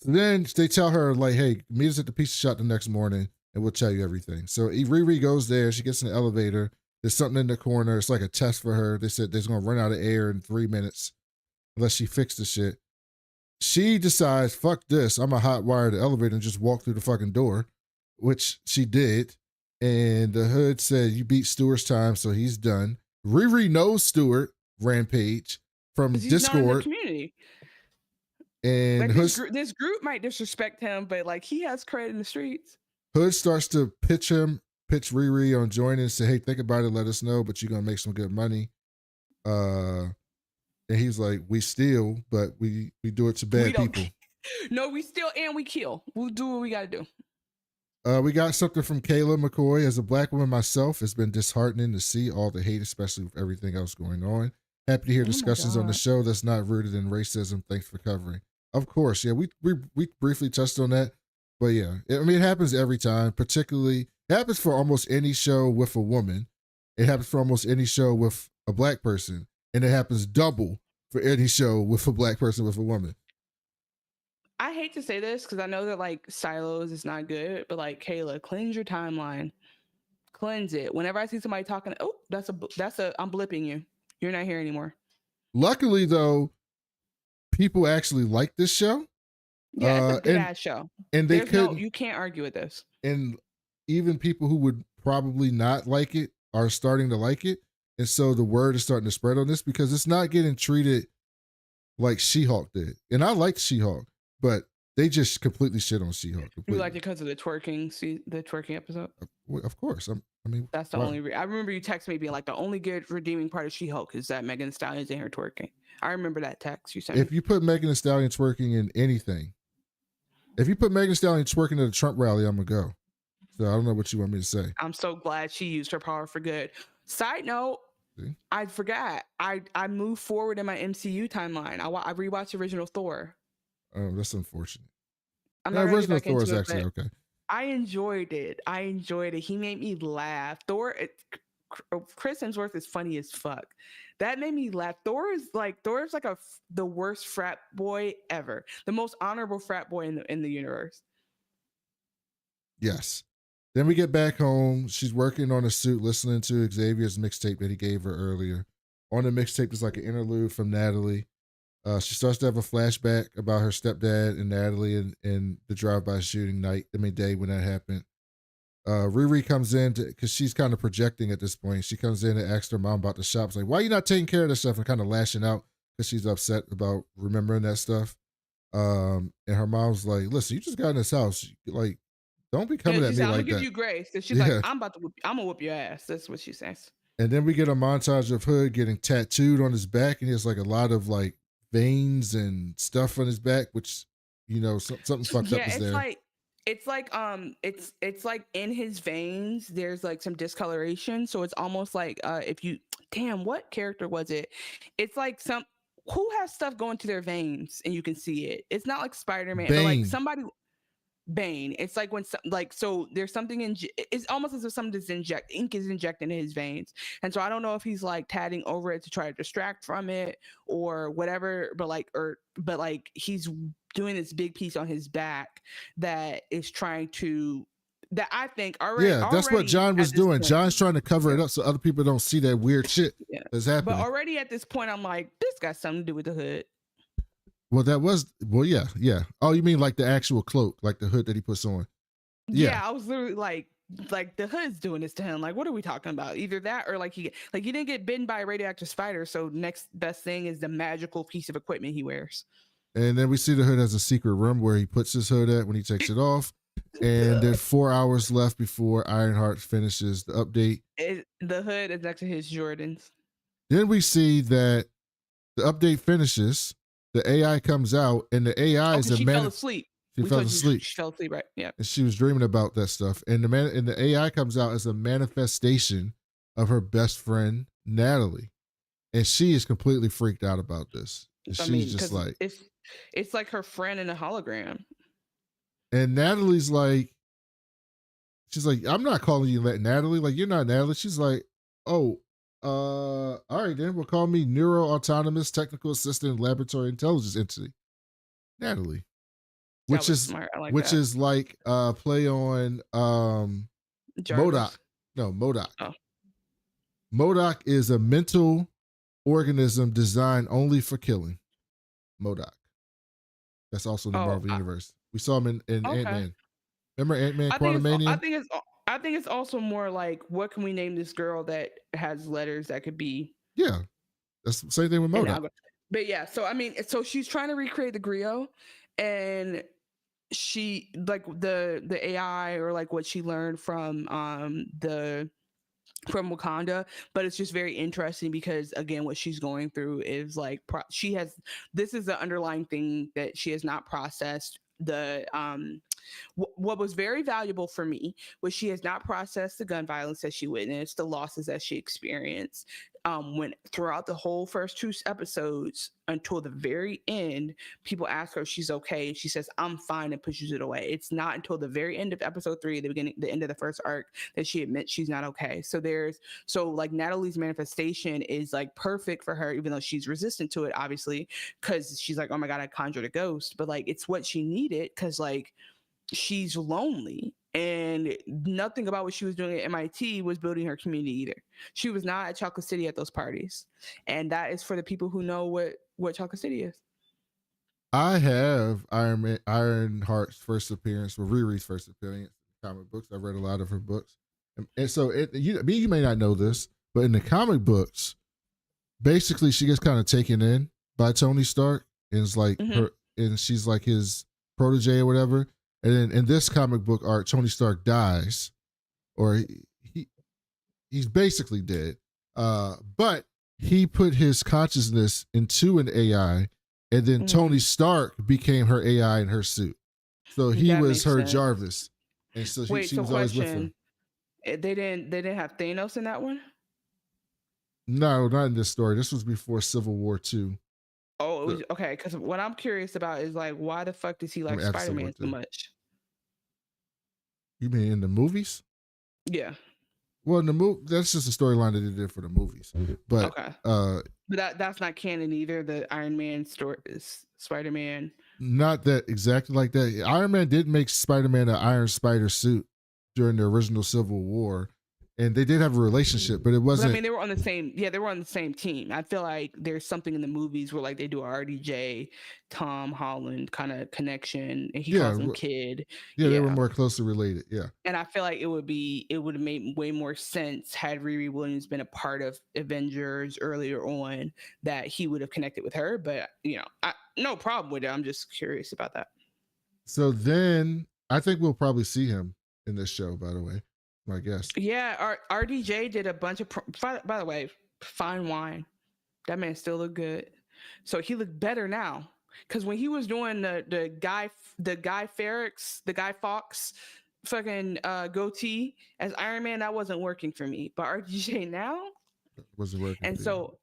So then they tell her like, "Hey, meet us at the pizza shop the next morning, and we'll tell you everything." So Riri goes there. She gets in the elevator. There's something in the corner. It's like a test for her. They said they're going to run out of air in 3 minutes unless she fixes the shit. She decides, fuck this. I'm going to hotwire the elevator and just walk through the fucking door, which she did. And the Hood said, you beat Stewart's time, so he's done. Riri knows Stewart, Rampage, from Discord. Not in the community. And like this group might disrespect him, but like he has credit in the streets. Hood starts to pitch Riri on joining and say, hey, think about it, let us know, but you're going to make some good money. And he's like, we steal, but we do it to bad people. No, we steal and we kill. We'll do what we got to do. We got something from Kayla McCoy. As a Black woman myself, it's been disheartening to see all the hate, especially with everything else going on. Happy to hear discussions on the show that's not rooted in racism. Thanks for covering. Of course, yeah, we briefly touched on that. But yeah, I mean, it happens every time, particularly, it happens for almost any show with a woman. It happens for almost any show with a Black person. and it happens double for any show with a black person with a woman. I hate to say this because I know that like silos is not good, but like Kayla, cleanse your timeline, cleanse it. Whenever I see somebody talking, oh, that's a I'm blipping you. You're not here anymore. Luckily, though, people actually like this show. Yeah, it's a good ass show. And they couldn't. You can't argue with this. And even people who would probably not like it are starting to like it, and so the word is starting to spread on this because it's not getting treated like She-Hulk did. And I like She-Hulk, but they just completely shit on She-Hulk. You like it because of the twerking episode? Of course. I mean, that's the only. I remember you texted me being like, the only good redeeming part of She-Hulk is that Megan Thee Stallion's in her twerking. I remember that text you sent. If you put Megan Thee Stallion twerking in anything, if you put Megan Thee Stallion twerking at a Trump rally, I'm gonna go. So I don't know what you want me to say. I'm so glad she used her power for good. Side note, I forgot. I moved forward in my MCU timeline. I rewatched original Thor. Oh, that's unfortunate. Original Thor is actually okay. I enjoyed it. He made me laugh. Chris Hemsworth is funny as fuck. That made me laugh. Thor is like the worst frat boy ever. The most honorable frat boy in the universe. Yes. Then we get back home. She's working on a suit, listening to Xavier's mixtape that he gave her earlier. On the mixtape is like an interlude from Natalie. She starts to have a flashback about her stepdad and Natalie and the drive-by shooting day when that happened. Riri comes in because she's kind of projecting at this point. She comes in and asks her mom about the shop. It's like, why are you not taking care of this stuff? And kind of lashing out because she's upset about remembering that stuff. And her mom's like, listen, you just got in this house. Like, don't be coming at me like that. I'm gonna give you grace. And she's like, I'm gonna whoop your ass. That's what she says. And then we get a montage of Hood getting tattooed on his back, and he has like a lot of like veins and stuff on his back, which, you know, something fucked up is there. It's like in his veins there's like some discoloration, so it's almost like what character was it? It's like who has stuff going to their veins and you can see it. It's not like Spider-Man, but like somebody. Bane. It's like when so there's something it's almost as if something's ink is injected in his veins, and so I don't know if he's like tatting over it to try to distract from it or whatever, but he's doing this big piece on his back that is trying to I think already. Yeah, that's what John was doing. John's trying to cover it up so other people don't see that weird shit that's happening. But already at this point, I'm like, this got something to do with the hood. Well, yeah. Oh, you mean like the actual cloak, like the hood that he puts on? Yeah, I was literally like the hood's doing this to him. Like, what are we talking about? Either that or he didn't get bitten by a radioactive spider. So next best thing is the magical piece of equipment he wears. And then we see the hood has a secret room where he puts his hood at when he takes it off. And there's 4 hours left before Ironheart finishes the update. The hood is next to his Jordans. Then we see that the update finishes. The AI comes out, and the AI is a man. She fell asleep. She fell asleep, right? Yeah. And she was dreaming about that stuff. And the AI comes out as a manifestation of her best friend Natalie, and she is completely freaked out about this. And she's just like, it's like her friend in a hologram. And Natalie's like, she's like, I'm not calling you Natalie. Like, you're not Natalie. She's like, oh. All right, then we'll call me Neuro Autonomous Technical Assistant Laboratory Intelligence Entity, Natalie, which is smart. I like is like play on MODOK. No, MODOK. Oh. MODOK is a mental organism designed only for killing. MODOK. That's also in the Marvel universe. We saw him in Ant-Man. Remember Ant-Man Quantumania? I think it's also more like, what can we name this girl that has letters that could be? Yeah, that's the same thing with MODOK. But yeah, so she's trying to recreate the griot, and she like the AI or like what she learned from from Wakanda, but it's just very interesting because again, what she's going through is like this is the underlying thing that she has not processed. What was very valuable for me was she has not processed the gun violence that she witnessed, the losses that she experienced. when throughout the whole first 2 episodes until the very end, people ask her if she's okay, and she says, "I'm fine," and pushes it away. It's not until the very end of episode 3, the end of the first arc, that she admits she's not okay. So like Natalie's manifestation is like perfect for her, even though she's resistant to it, obviously, because she's like, "Oh my god, I conjured a ghost," but like it's what she needed, because like she's lonely, and nothing about what she was doing at MIT was building her community either. She was not at Chocolate City at those parties, and that is for the people who know what Chocolate City is. I have Ironheart's first appearance, or Riri's first appearance in comic books. I've read a lot of her books, and so you may not know this, but in the comic books, basically she gets kind of taken in by Tony Stark, and it's like her, and she's like his protege or whatever. And then in this comic book art, Tony Stark dies, or he's basically dead. But he put his consciousness into an AI, and then Tony Stark became her AI in her suit. So he was her sense. Jarvis, and so she was always with him. They didn't have Thanos in that one? No, not in this story. This was before Civil War 2. Oh, it was okay. Because what I'm curious about is like, why the fuck does he like Spider-Man so much? You mean in the movies? Yeah. Well, in the movie, that's just a storyline that they did for the movies. But okay. But that's not canon either. The Iron Man story is Spider-Man. Not that exactly like that. Iron Man did make Spider-Man an Iron Spider suit during the original Civil War, and they did have a relationship, but it wasn't. But, I mean, they were on the same. Yeah, they were on the same team. I feel like there's something in the movies where like they do a RDJ, Tom Holland kind of connection, and he calls him Kid. Yeah, they were more closely related. Yeah, and I feel like it would have made way more sense had Riri Williams been a part of Avengers earlier on, that he would have connected with her. But no problem with it. I'm just curious about that. So then I think we'll probably see him in this show. By the way. I guess. Yeah, RDJ did a bunch of. By the way, fine wine. That man still looked good. So he looked better now, because when he was doing the Guy Fawkes fucking goatee as Iron Man, that wasn't working for me. But RDJ now wasn't working. And so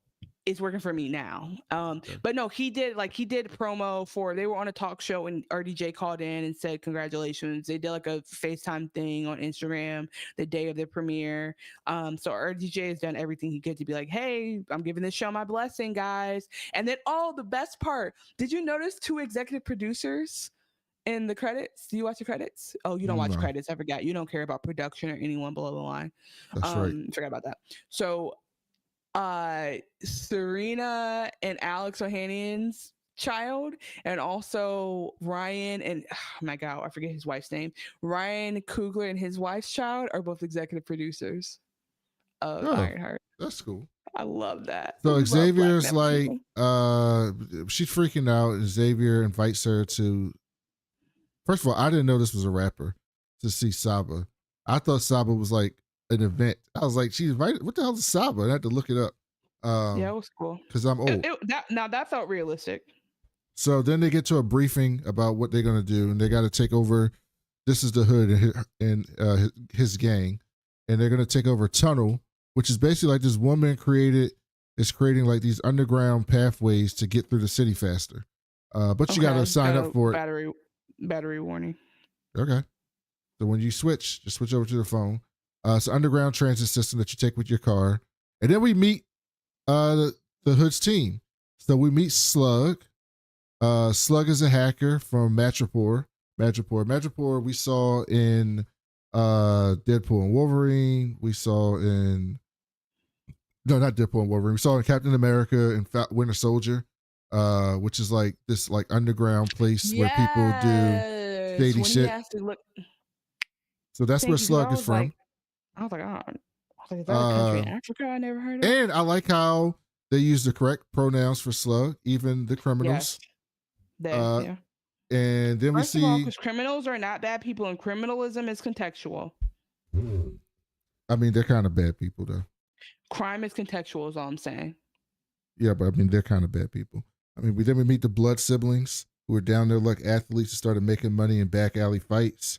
it's working for me now. But no, he did promo for, they were on a talk show and RDJ called in and said congratulations. They did like a FaceTime thing on Instagram the day of the premiere. So RDJ has done everything he could to be like, hey, I'm giving this show my blessing, guys. And then the best part, did you notice 2 executive producers in the credits? Do you watch the credits? Oh, you don't watch credits. I forgot. You don't care about production or anyone below the line. That's right. Forgot about that. So Serena and Alex Ohanian's child, and also Ryan and oh my god, I forget his wife's name. Ryan Coogler and his wife's child are both executive producers of Ironheart. That's cool. I love that. So Xavier's like, she's freaking out, and Xavier invites her to. First of all, I didn't know this was a rapper, to see Saba. I thought Saba was like an event. I was like, she's invited. What the hell is Saba? I had to look it up. Yeah, it was cool. Because I'm old. That felt realistic. So then they get to a briefing about what they're going to do, and they got to take over. This is the Hood and his gang, and they're going to take over Tunnel, which is basically like this woman is creating like these underground pathways to get through the city faster. But you got to sign up for it. Battery warning. Okay. So when you switch over to the phone. It's an underground transit system that you take with your car. And then we meet the Hood's team. So we meet Slug. Slug is a hacker from Madripoor. Madripoor we saw in Deadpool and Wolverine. We saw in... No, not Deadpool and Wolverine. We saw in Captain America and Winter Soldier, which is like this like underground place where people do shady shit. So that's where Slug is from. I was like, is that a country in Africa I never heard of? And I like how they use the correct pronouns for Slug, even the criminals. Yes. Yeah. And then First of all, because criminals are not bad people, and criminalism is contextual. I mean, they're kind of bad people, though. Crime is contextual, is all I'm saying. Yeah, but I mean, they're kind of bad people. I mean, we meet the Blood siblings, who are down there like athletes who started making money in back alley fights.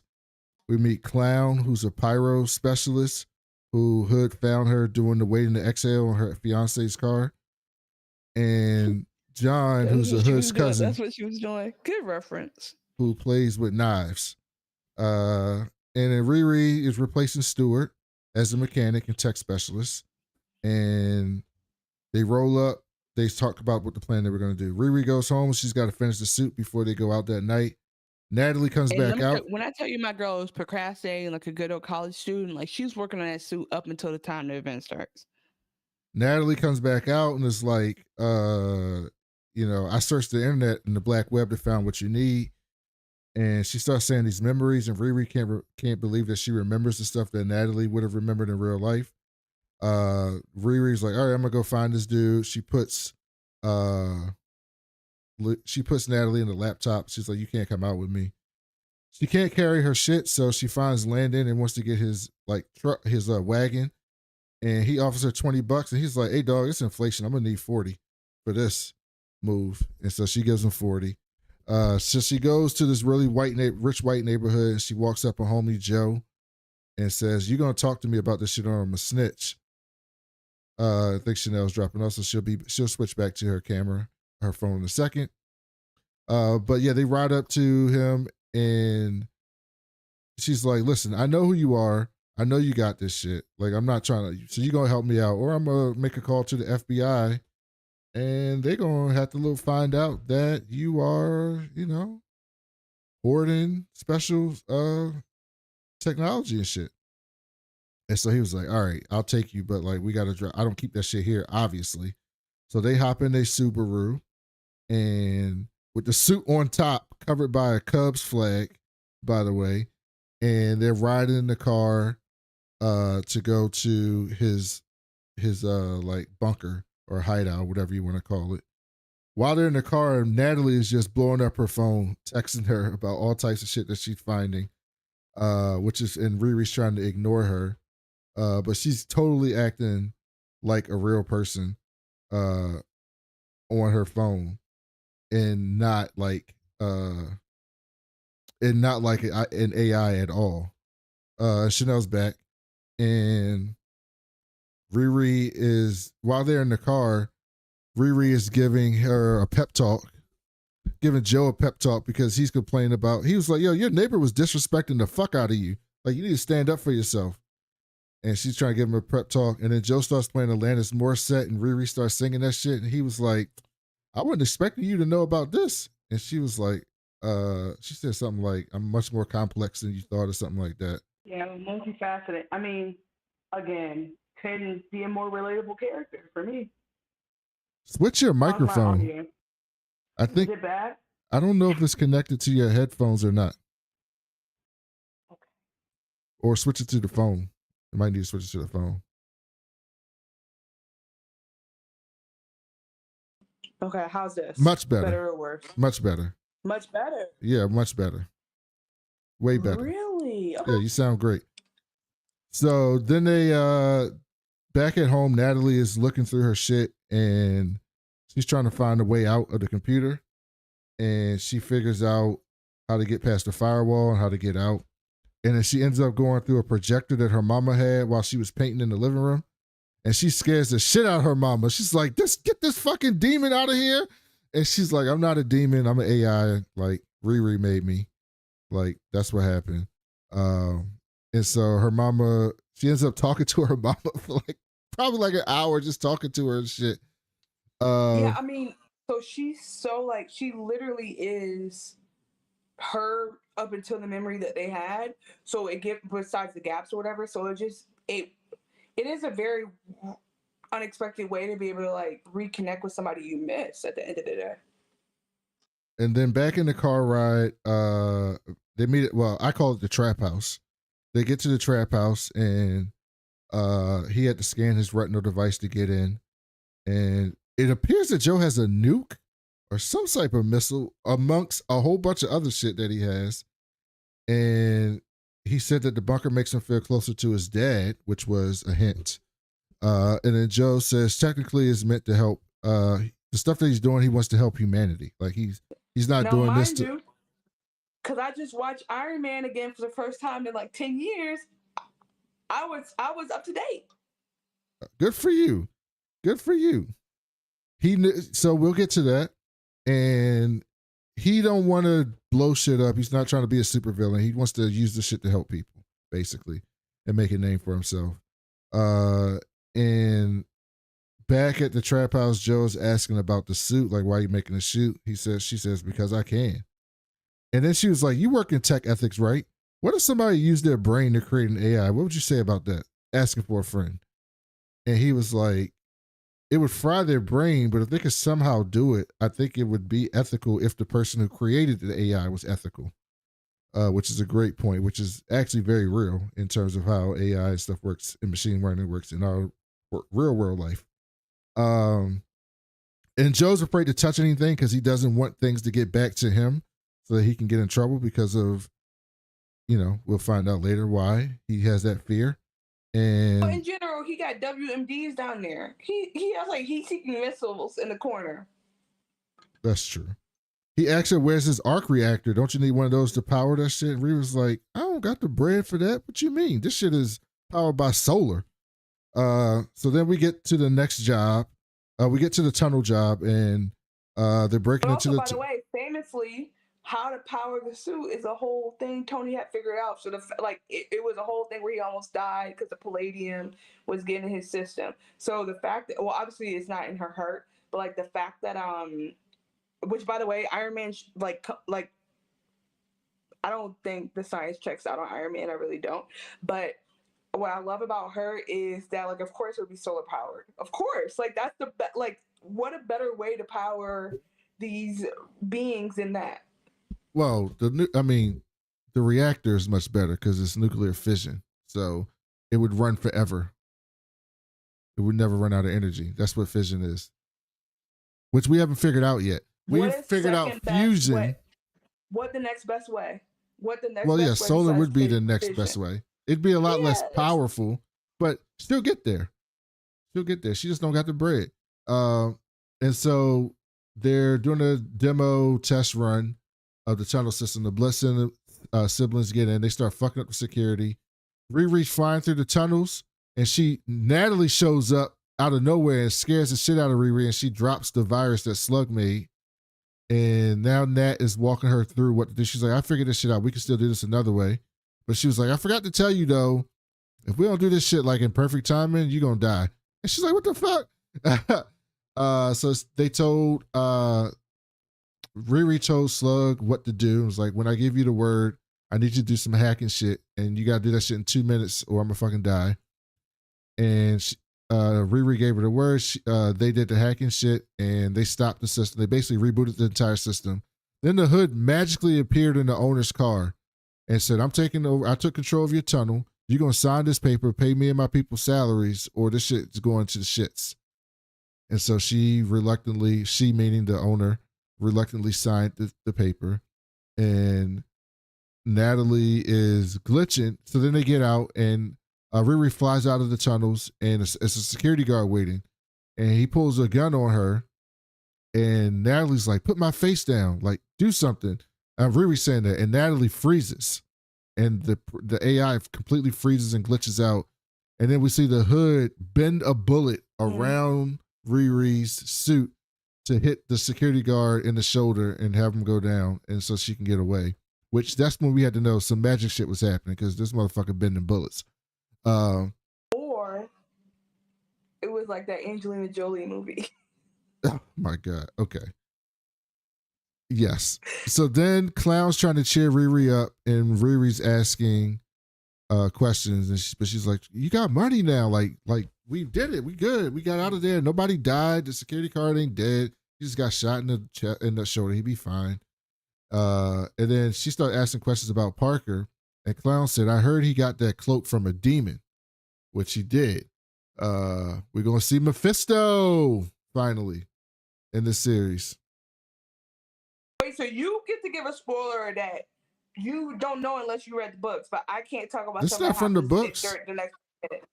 We meet Clown, who's a pyro specialist who Hood found her doing the waiting to exhale on her fiance's car. And John, who's a Hood's cousin. That's what she was doing. Good reference. Who plays with knives. And then Riri is replacing Stewart as a mechanic and tech specialist. And they roll up. They talk about what the plan they were going to do. Riri goes home. She's got to finish the suit before they go out that night. Natalie comes back out. When I tell you my girl was procrastinating like a good old college student, like she was working on that suit up until the time the event starts. Natalie comes back out and is like, I searched the internet and the black web to find what you need. And she starts saying these memories, and Riri can't believe that she remembers the stuff that Natalie would have remembered in real life. Riri's like, all right, I'm gonna go find this dude. She puts Natalie in the laptop. She's like, you can't come out with me. She can't carry her shit, so she finds Landon and wants to get his wagon. And he offers her $20, and he's like, hey dog, it's inflation. I'm gonna need 40 for this move. And so she gives him 40. So she goes to this really rich white neighborhood, and she walks up on homie Joe and says, you're gonna talk to me about this shit, or I'm a snitch. I think Chanel's dropping off, so she'll switch back to her phone in a second. But yeah, they ride up to him, and she's like, listen, I know who you are. I know you got this shit. Like, I'm not trying to, so you're going to help me out, or I'm going to make a call to the FBI, and they're going to have to find out that you are, hoarding special technology and shit. And so he was like, all right, I'll take you, but like, we got to drive. I don't keep that shit here, obviously. So they hop in their Subaru, and with the suit on top, covered by a Cubs flag, by the way, and they're riding in the car to go to his like bunker or hideout, whatever you want to call it. While they're in the car, Natalie is just blowing up her phone, texting her about all types of shit that she's finding, and Riri's trying to ignore her. But she's totally acting like a real person on her phone, and not like an AI at all. Chanel's back, and Riri is, while they're in the car, Riri is giving her a pep talk, giving Joe a pep talk, because he's complaining about, he was like, yo, your neighbor was disrespecting the fuck out of you. Like, you need to stand up for yourself. And she's trying to give him a prep talk. And then Joe starts playing Alanis Morissette, and Riri starts singing that shit. And he was like, I wasn't expecting you to know about this. And she was like, she said something like, I'm much more complex than you thought, or something like that. Yeah, multifaceted. I mean, again, couldn't be a more relatable character for me. Switch your microphone. I think, is it bad? I don't know if it's connected to your headphones or not. Okay. Or switch it to the phone. You might need to switch it to the phone. Okay, how's this? Much better. Better or worse? Much better. Much better? Yeah, much better. Way better. Really? Okay. Yeah, you sound great. So then they, back at home, Natalie is looking through her shit, and she's trying to find a way out of the computer. And she figures out how to get past the firewall and how to get out. And then she ends up going through a projector that her mama had while she was painting in the living room. And she scares the shit out of her mama. She's like, get this fucking demon out of here. And she's like, I'm not a demon. I'm an AI. Like, Riri made me. Like, that's what happened. And so her mama, she ends up talking to her mama for like probably like an hour, just talking to her and shit. Yeah, I mean, so she's so like, she literally is her up until the memory that they had. So it gives, besides the gaps or whatever. So it is a very unexpected way to be able to like reconnect with somebody you miss at the end of the day. And then back in the car ride, they meet it. Well, I call it the trap house. They get to the trap house, and he had to scan his retinal device to get in. And it appears that Joe has a nuke or some type of missile amongst a whole bunch of other shit that he has. And he said that the bunker makes him feel closer to his dad, which was a hint. And then Joe says technically it's meant to help. The stuff that he's doing, he wants to help humanity. Like he's not doing this to. Because I just watched Iron Man again for the first time in like 10 years. I was up to date. Good for you. Good for you. He knew, so we'll get to that. And he don't want to blow shit up. He's not trying to be a supervillain. He wants to use the shit to help people, basically, and make a name for himself. And back at the trap house, Joe's asking about the suit, like, why are you making a suit? She says, because I can. And then she was like, you work in tech ethics, right? What if somebody used their brain to create an AI? What would you say about that? Asking for a friend. And he was like, it would fry their brain, but if they could somehow do it, I think it would be ethical if the person who created the AI was ethical, which is a great point, which is actually very real in terms of how AI and stuff works and machine learning works in our real world life. And Joe's afraid to touch anything because he doesn't want things to get back to him so that he can get in trouble because of, we'll find out later why he has that fear. And but in general, he got WMDs down there. He has like heat seeking missiles in the corner. That's true. He asked her, where's his arc reactor? Don't you need one of those to power that shit? And Riri was like, I don't got the bread for that. What you mean? This shit is powered by solar. So then we get to the next job. We get to the tunnel job, and they're breaking also, into the... by the way, famously, how to power the suit is a whole thing Tony had figured out. So it was a whole thing where he almost died because the palladium was getting in his system. So the fact that, well, obviously it's not in her heart, but like the fact that which by the way, Iron Man like I don't think the science checks out on Iron Man. I really don't. But what I love about her is that, like, of course it would be solar powered. Of course, like that's like what a better way to power these beings than that. Well, the reactor is much better because it's nuclear fission, so it would run forever. It would never run out of energy. That's what fission is, which we haven't figured out yet. We've figured out fusion. What the next best way? What the next? Well, yeah, solar would be the next best way. It'd be a lot less powerful, but still get there. Still get there. She just don't got the bread. And so they're doing a demo test run of the tunnel system. The Blitzen siblings get in. They start fucking up the security. Riri's flying through the tunnels, and Natalie shows up out of nowhere and scares the shit out of Riri, and she drops the virus that Slug made. And now Nat is walking her through what to do. She's like, I figured this shit out. We can still do this another way. But she was like, I forgot to tell you, though, if we don't do this shit like in perfect timing, you're going to die. And she's like, what the fuck? So they told, Riri told Slug what to do. It was like, when I give you the word, I need you to do some hacking shit. And you got to do that shit in 2 minutes or I'm going to fucking die. And Riri gave her the word. They did the hacking shit and they stopped the system. They basically rebooted the entire system. Then the Hood magically appeared in the owner's car and said, I'm taking over. I took control of your tunnel. You're going to sign this paper, pay me and my people salaries, or this shit is going to the shits. And so she meaning the owner, reluctantly signed the paper. And Natalie is glitching. So then they get out and Riri flies out of the tunnels and it's a security guard waiting. And he pulls a gun on her. And Natalie's like, put my face down. Like, do something. Riri's saying that. And Natalie freezes. And the AI completely freezes and glitches out. And then we see the Hood bend a bullet around Riri's suit to hit the security guard in the shoulder and have him go down. And so she can get away. Which that's when we had to know some magic shit was happening because this motherfucker bending bullets. Or it was like that Angelina Jolie movie. Oh my God. Okay. Yes. So then Clown's trying to cheer Riri up and Riri's asking questions and she's like, you got money now. Like we did it. We good. We got out of there. Nobody died. The security guard ain't dead. He just got shot in the shoulder. He'd be fine. And then she started asking questions about Parker and Clown said, I heard he got that cloak from a demon, which he did. We're going to see Mephisto finally in this series. Wait, so you get to give a spoiler of that? You don't know unless you read the books, but I can't talk about. It's not from the books. The next minute.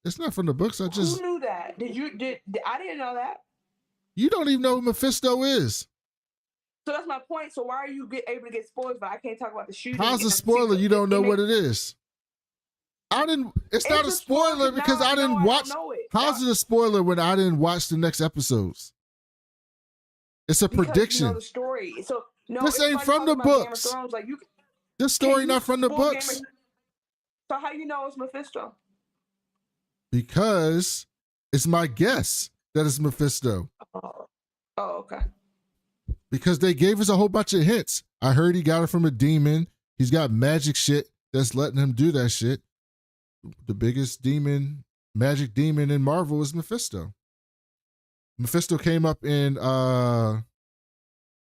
It's not from the books. Who knew that? Did I didn't know that. You don't even know who Mephisto is. So that's my point. So why are you able to get spoilers, but I can't talk about the shooting? How's a spoiler? You don't know what it is. I didn't. It's not a spoiler because I didn't watch. How's it a spoiler when I didn't watch the next episodes? It's a prediction. You know the story. So no, this ain't like from the books. Game of Thrones, like you. This story not from the books. So how you know it's Mephisto? Because it's my guess that it's Mephisto. Oh, okay. Because they gave us a whole bunch of hints. I heard he got it from a demon. He's got magic shit that's letting him do that shit. The biggest demon, magic demon in Marvel is Mephisto. Mephisto came up in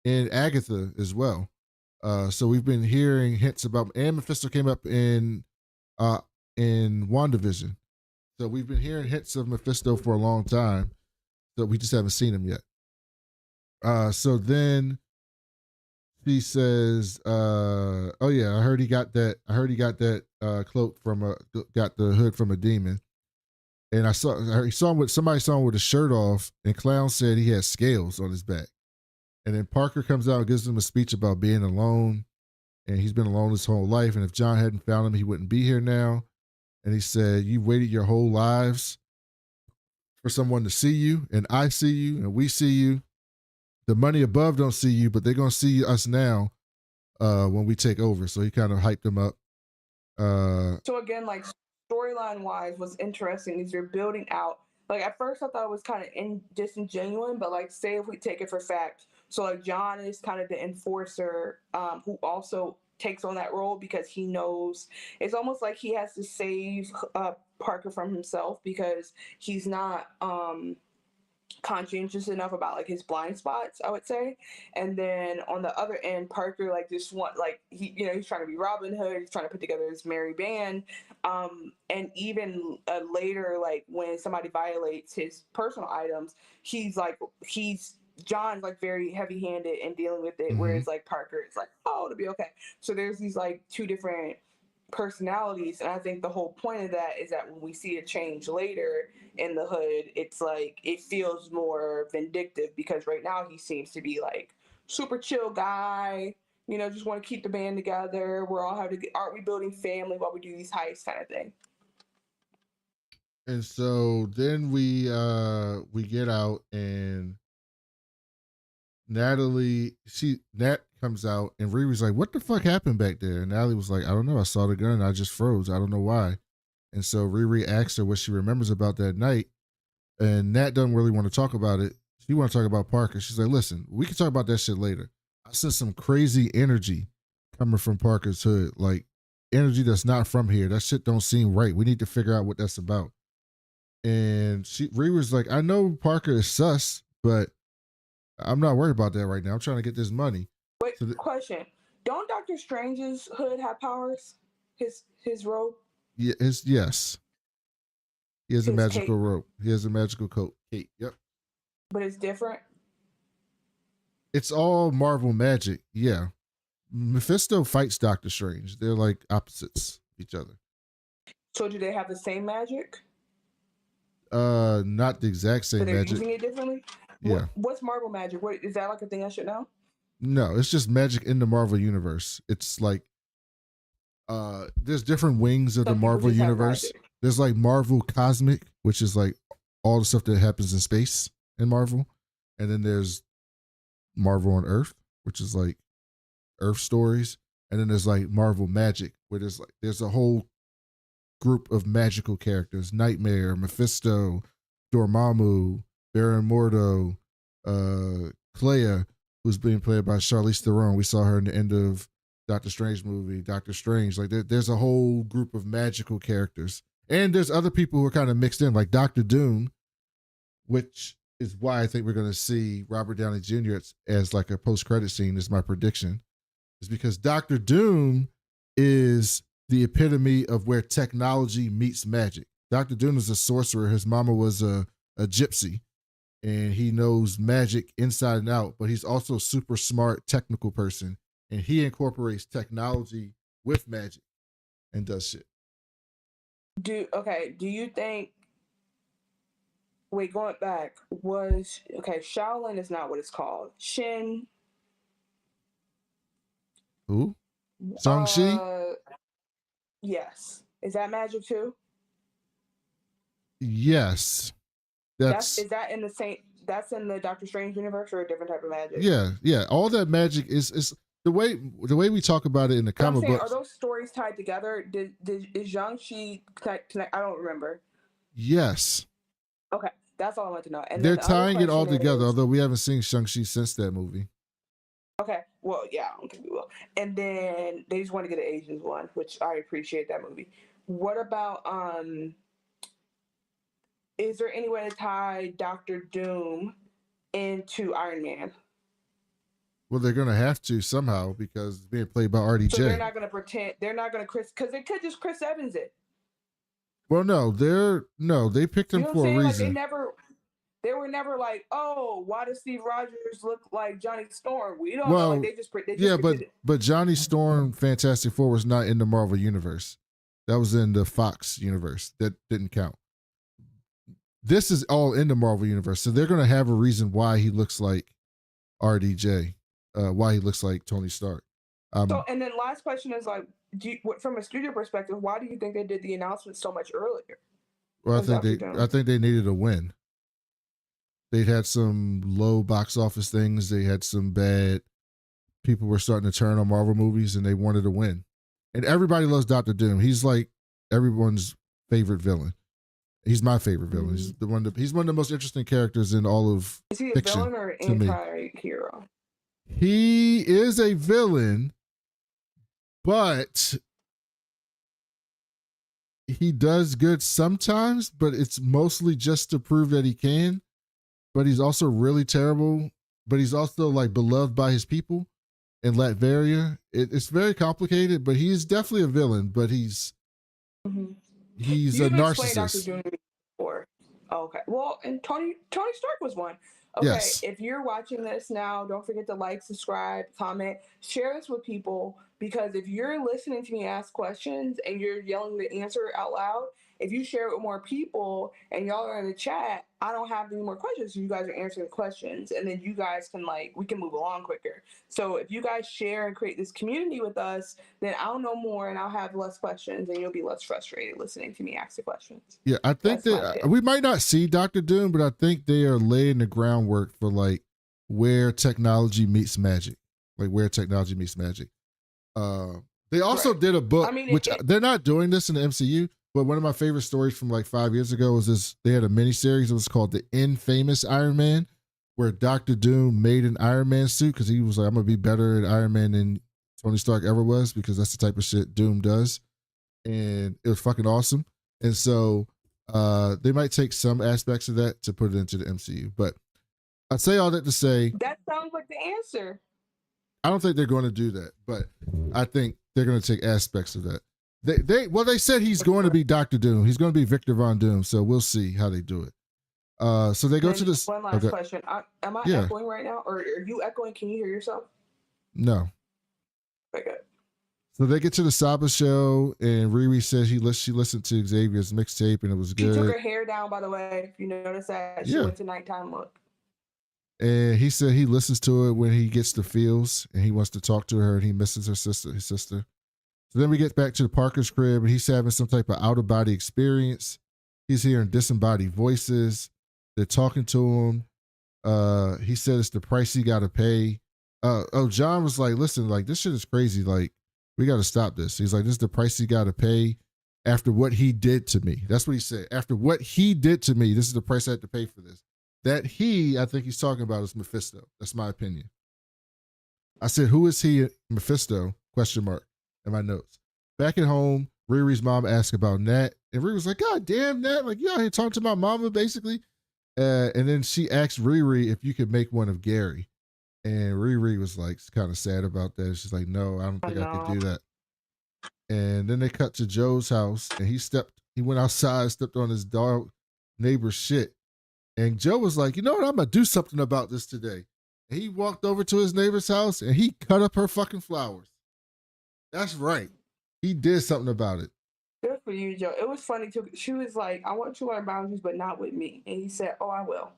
Agatha as well. So we've been hearing hints about, and Mephisto came up in WandaVision. So we've been hearing hints of Mephisto for a long time. So we just haven't seen him yet. So then she says, "Oh yeah, I heard he got that. I heard he got that cloak from got the hood from a demon." And I saw him with somebody saw him with his shirt off, and Clown said he had scales on his back. And then Parker comes out and gives him a speech about being alone, and he's been alone his whole life. And if John hadn't found him, he wouldn't be here now. And he said, "You've waited your whole lives for someone to see you, and I see you, and we see you. The money above don't see you, but they're gonna see us now when we take over." So he kind of hyped them up. So again, like storyline wise, what's interesting is you're building out. Like at first, I thought it was kind of disingenuous, but like say if we take it for fact, so like John is kind of the enforcer who also takes on that role because he knows it's almost like he has to save Parker from himself because he's not conscientious enough about like his blind spots, I would say. And then on the other end, Parker like just want like he's trying to be Robin Hood, he's trying to put together his merry band. And even later, like when somebody violates his personal items, John's like very heavy-handed in dealing with it, whereas like Parker is like, oh, it'll be okay. So there's these like two different personalities, and I think the whole point of that is that when we see a change later in the hood, it's like it feels more vindictive because right now he seems to be like super chill guy, just want to keep the band together. We're all aren't we building family while we do these heists kind of thing. And so then we get out and Nat comes out and Riri's like, "What the fuck happened back there?" And Natalie was like, "I don't know. I saw the gun and I just froze. I don't know why." And so Riri asks her what she remembers about that night. And Nat doesn't really want to talk about it. She want to talk about Parker. She's like, "Listen, we can talk about that shit later. I sense some crazy energy coming from Parker's hood. Like energy that's not from here. That shit don't seem right. We need to figure out what that's about." And Riri was like, "I know Parker is sus, but I'm not worried about that right now. I'm trying to get this money." Wait, question. Don't Doctor Strange's hood have powers? His robe? Yeah, yes. He has a magical robe. He has a magical coat. Cape. Yep. But it's different? It's all Marvel magic. Yeah. Mephisto fights Doctor Strange. They're like opposites of each other. So do they have the same magic? Not the exact same they're magic. Using it differently? Yeah. What's Marvel magic? What is that like a thing I should know? No, it's just magic in the Marvel universe. It's like there's different wings of the Marvel universe. There's like Marvel Cosmic, which is like all the stuff that happens in space in Marvel. And then there's Marvel on Earth, which is like Earth stories. And then there's like Marvel Magic, where there's a whole group of magical characters: Nightmare, Mephisto, Dormammu, Baron Mordo, Clea, who's being played by Charlize Theron. We saw her in the end of Doctor Strange movie, Doctor Strange. Like there's a whole group of magical characters. And there's other people who are kind of mixed in, like Doctor Doom, which is why I think we're going to see Robert Downey Jr. as like a post-credit scene, is my prediction, is because Doctor Doom is the epitome of where technology meets magic. Dr. Doom is a sorcerer. His mama was a gypsy, and he knows magic inside and out, but he's also a super smart technical person, and he incorporates technology with magic and does shit. Do you think, wait, going back, Shaolin is not what it's called. Shin. Who? Shang-Chi? Yes. Is that magic too? Yes. Is that in the same? That's in the Doctor Strange universe or a different type of magic? Yeah. All that magic is the way we talk about it in the comic books. Are those stories tied together? Is Shang-Chi connect? I don't remember. Yes. Okay, that's all I want to know. And they're tying it all together, although we haven't seen Shang-Chi since that movie. Okay, well, yeah, I don't think we will. And then they just want to get an Asians one, which I appreciate that movie. What about is there any way to tie Doctor Doom into Iron Man? Well, they're gonna have to somehow because it's being played by RDJ. So they're not gonna pretend. They're not gonna because they could just Chris Evans it. Well, they picked him for a reason. Like they were never like, oh, why does Steve Rogers look like Johnny Storm? We don't know. Like but Johnny Storm, Fantastic Four was not in the Marvel universe. That was in the Fox universe. That didn't count. This is all in the Marvel universe, so they're gonna have a reason why he looks like RDJ, why he looks like Tony Stark. So, and then last question is like, from a studio perspective, why do you think they did the announcement so much earlier? Well, I think they needed a win. They'd had some low box office things. They had some bad. People were starting to turn on Marvel movies, and they wanted to win. And everybody loves Doctor Doom. He's like everyone's favorite villain. He's my favorite villain. Mm-hmm. He's one of the most interesting characters in all of fiction. Is he a villain or an anti-hero? He is a villain, but he does good sometimes, but it's mostly just to prove that he can. But he's also really terrible, but he's also like beloved by his people in Latveria. It's very complicated, but he's definitely a villain, but he's he's a narcissist. Oh, okay. Well, and Tony Stark was one. Okay, yes. If you're watching this now, don't forget to like, subscribe, comment, share this with people, because if you're listening to me ask questions and you're yelling the answer out loud, if you share it with more people and y'all are in the chat, I don't have any more questions. So you guys are answering the questions, and then you guys can we can move along quicker. So if you guys share and create this community with us, then I'll know more and I'll have less questions, and you'll be less frustrated listening to me ask the questions. Yeah, I think that we might not see Dr. Doom, but I think they are laying the groundwork for where technology meets magic, where technology meets magic. They also did a book, they're not doing this in the MCU. But one of my favorite stories from 5 years ago was this. They had a miniseries. It was called The Infamous Iron Man, where Dr. Doom made an Iron Man suit because he was like, I'm going to be better at Iron Man than Tony Stark ever was, because that's the type of shit Doom does. And it was fucking awesome. And so they might take some aspects of that to put it into the MCU. But I'd say all that to say. That sounds like the answer. I don't think they're going to do that, but I think they're going to take aspects of that. They said he's going to be Dr. Doom. He's going to be Victor Von Doom. So we'll see how they do it. So they go to this. One last question. Am I echoing right now, or are you echoing? Can you hear yourself? No. Okay. So they get to the Saba show, and Riri says she listened to Xavier's mixtape, and it was good. She took her hair down, by the way. If you notice that, she went to nighttime look. And he said he listens to it when he gets the feels, and he wants to talk to her, and he misses his sister. So then we get back to the Parker's crib, and he's having some type of out-of-body experience. He's hearing disembodied voices. They're talking to him. He said it's the price he got to pay. John was like, listen, this shit is crazy. We got to stop this. He's like, this is the price he got to pay after what he did to me. That's what he said. After what he did to me, this is the price I had to pay for this. That I think he's talking about is Mephisto. That's my opinion. I said, who is he, Mephisto? ? In my notes. Back at home, Riri's mom asked about Nat, and Riri was like, God damn, Nat, you out here talking to my mama, basically. And then she asked Riri if you could make one of Gary. And Riri was kind of sad about that. She's like, no, I don't think I could do that. And then they cut to Joe's house, and he went outside, stepped on his dog neighbor's shit. And Joe was like, you know what, I'm going to do something about this today. And he walked over to his neighbor's house, and he cut up her fucking flowers. That's right. He did something about it. Good for you, Joe. It was funny too. She was like, I want you to learn boundaries, but not with me. And he said, oh, I will.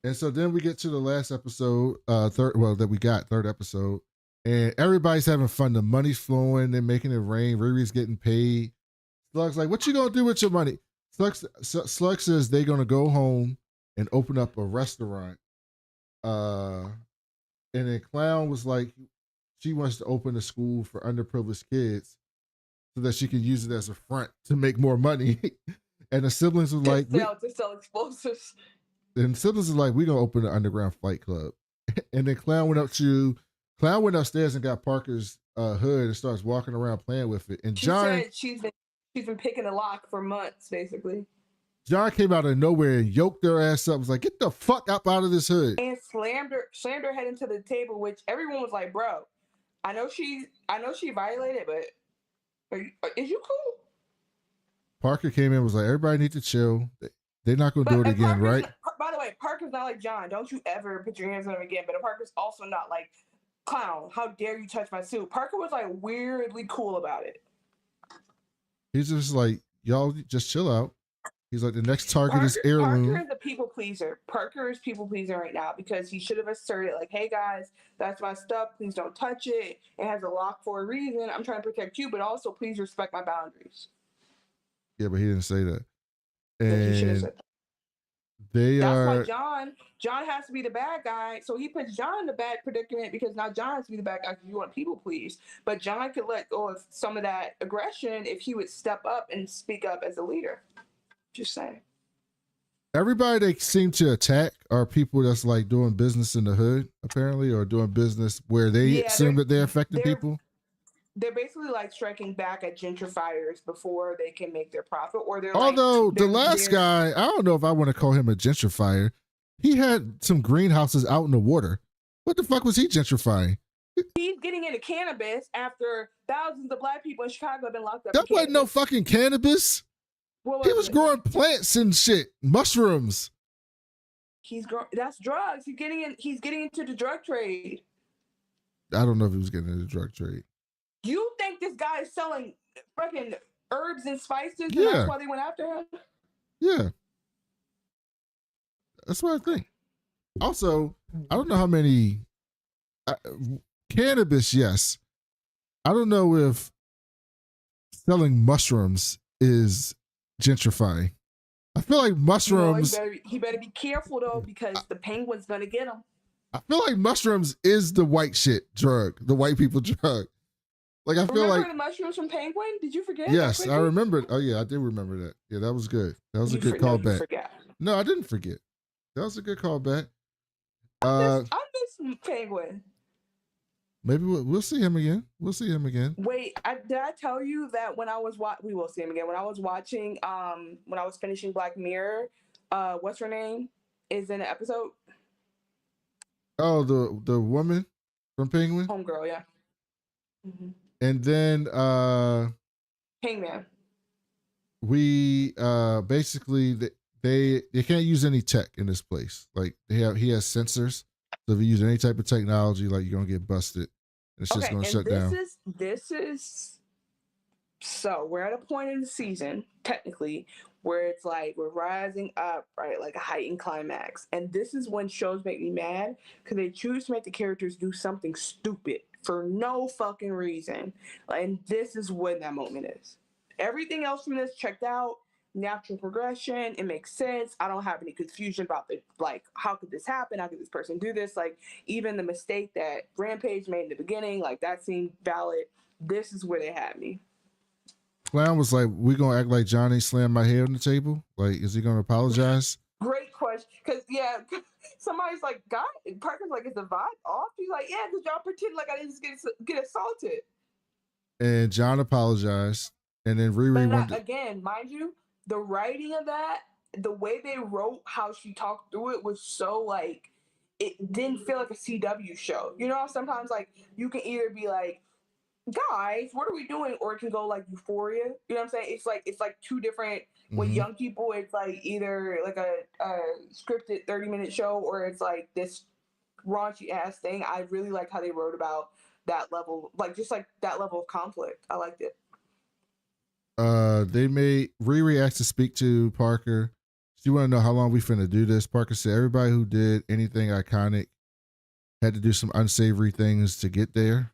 And so then we get to the last episode, third episode. And everybody's having fun. The money's flowing. They're making it rain. Riri's getting paid. Slug's like, what you gonna do with your money? Slug says they're gonna go home and open up a restaurant. And then Clown was like, she wants to open a school for underprivileged kids so that she can use it as a front to make more money. And the siblings were like, to sell explosives. And the siblings were like, we're gonna open an underground fight club. And then Clown went upstairs and got Parker's hood and starts walking around playing with it. And John said she's been picking the lock for months, basically. John came out of nowhere and yoked her ass up. Was like, get the fuck up out of this hood. And slammed her head into the table, which everyone was like, bro, I know she violated, but is you cool? Parker came in and was like, everybody need to chill. They're not going to do it again, right? By the way, Parker's not like John. Don't you ever put your hands on him again. But Parker's also not like, Clown, how dare you touch my suit? Parker was like weirdly cool about it. He's just like, y'all just chill out. He's like, the next target is heirloom. Parker is a people pleaser. Parker is people pleasing right now because he should have asserted like, hey guys, that's my stuff. Please don't touch it. It has a lock for a reason. I'm trying to protect you, but also please respect my boundaries. Yeah, but he didn't say that. And he should have said that. That's why John has to be the bad guy. So he puts John in the bad predicament because now John has to be the bad guy because you want people please. But John could let go of some of that aggression if he would step up and speak up as a leader. Just saying. Everybody they seem to attack are people that's like doing business in the hood, apparently, or doing business where they assume that they're affecting people. They're basically like striking back at gentrifiers before they can make their profit, or they're although the last guy, I don't know if I want to call him a gentrifier. He had some greenhouses out in the water. What the fuck was he gentrifying? He's getting into cannabis after thousands of black people in Chicago have been locked up. That wasn't no fucking cannabis. He was growing plants and shit, mushrooms. He's growing. That's drugs. He's getting into the drug trade. I don't know if he was getting into the drug trade. You think this guy is selling fucking herbs and spices? And that's why they went after him? Yeah. That's what I think. Also, I don't know how many cannabis, yes. I don't know if selling mushrooms is gentrifying. I feel like mushrooms. He better be careful though, because the penguin's gonna get him. I feel like mushrooms is the white shit drug, the white people drug. Like I feel like the mushrooms from Penguin. Did you forget? Yes, I remembered. Oh yeah, I did remember that. Yeah, that was good. That was a good callback. No, I didn't forget. That was a good callback. I miss Penguin. Maybe we'll see him again. We'll see him again. Wait, did I tell you that when I was we will see him again. When I was watching, when I was finishing Black Mirror, what's her name is in the episode? Oh, the woman from Penguin. Homegirl, yeah. Mm-hmm. And then Hangman. We basically they can't use any tech in this place. Like he has sensors. So if you use any type of technology, like you're gonna get busted. And it's just gonna shut down. This is so we're at a point in the season, technically, where it's like we're rising up, right? Like a heightened climax. And this is when shows make me mad because they choose to make the characters do something stupid for no fucking reason. And this is when that moment is. Everything else from this checked out, natural progression, it makes sense. I don't have any confusion about how could this happen? How could this person do this? Like even the mistake that Rampage made in the beginning, like that seemed valid. This is where they had me. Clown was like, we gonna act like Johnny slammed my head on the table? Like, is he gonna apologize? Great question. Because somebody's like, God, Parker's like, is the vibe off? He's like, yeah, because y'all pretend like I didn't get assaulted. And John apologized. And then Riri again, mind you, the writing of that, the way they wrote how she talked through it was so like, it didn't feel like a CW show. You know, sometimes like you can either be like, guys, what are we doing? Or it can go like Euphoria. You know what I'm saying? It's like two different, with young people, it's like either like a scripted 30-minute show or it's like this raunchy ass thing. I really like how they wrote about that level, like just like that level of conflict. I liked it. They made Riri asked to speak to Parker. She want to know how long we finna do this. Parker said everybody who did anything iconic had to do some unsavory things to get there.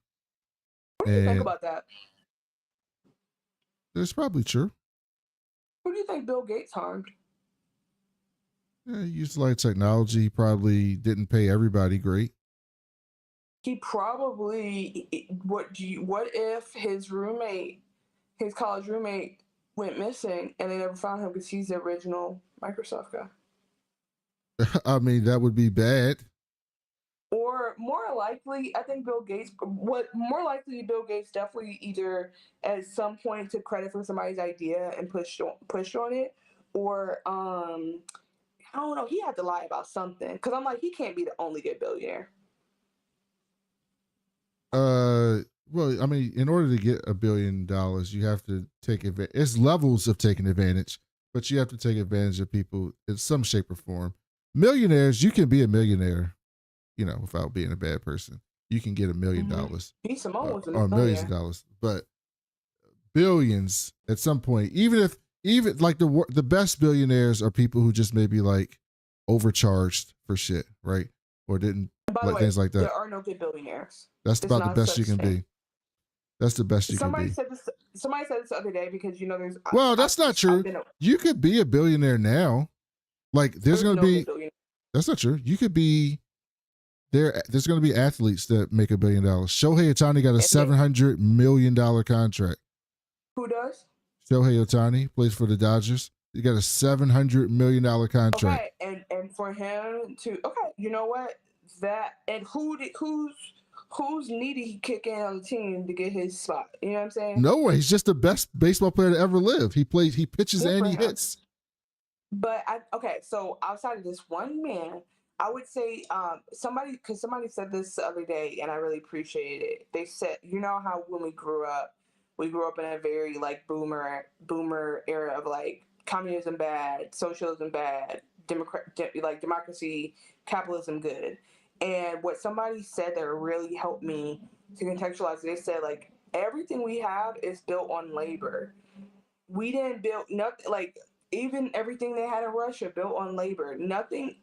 What do you think about that? It's probably true. Who do you think Bill Gates harmed? Yeah, he used a lot of technology. He probably didn't pay everybody great. He probably what if his college roommate went missing and they never found him because he's the original Microsoft guy? I mean, that would be bad. Or more likely, I think Bill Gates. What more likely, Bill Gates definitely either at some point took credit for somebody's idea and pushed on it, or I don't know. He had to lie about something because I'm like, he can't be the only good billionaire. Well, I mean, in order to get $1 billion, you have to take advantage. It's levels of taking advantage, but you have to take advantage of people in some shape or form. Millionaires, you can be a millionaire, without being a bad person. You can get $1 million, or millions of dollars, but billions at some point. Even like the best billionaires are people who just maybe like overcharged for shit, right? Or didn't like things like that. There are no good billionaires. That's about the best you can be. That's the best you can be. Somebody said this the other day because there's. Well, that's not true. You could be a billionaire now. Like there's going to be. That's not true. You could be. There's going to be athletes that make $1 billion. Shohei Ohtani got a $700 million contract. Who does? Shohei Ohtani plays for the Dodgers. He got a $700 million contract. Okay, and for him to you know what and who's needed he kick in on the team to get his spot? You know what I'm saying? No way. He's just the best baseball player to ever live. He pitches and he hits. But so outside of this one man, I would say somebody said this the other day and I really appreciated it. They said, how when we grew up in a very like boomer era of like communism bad, socialism bad, democracy, capitalism good. And what somebody said that really helped me to contextualize, they said like everything we have is built on labor. We didn't build nothing, like even everything they had in Russia built on labor. Nothing,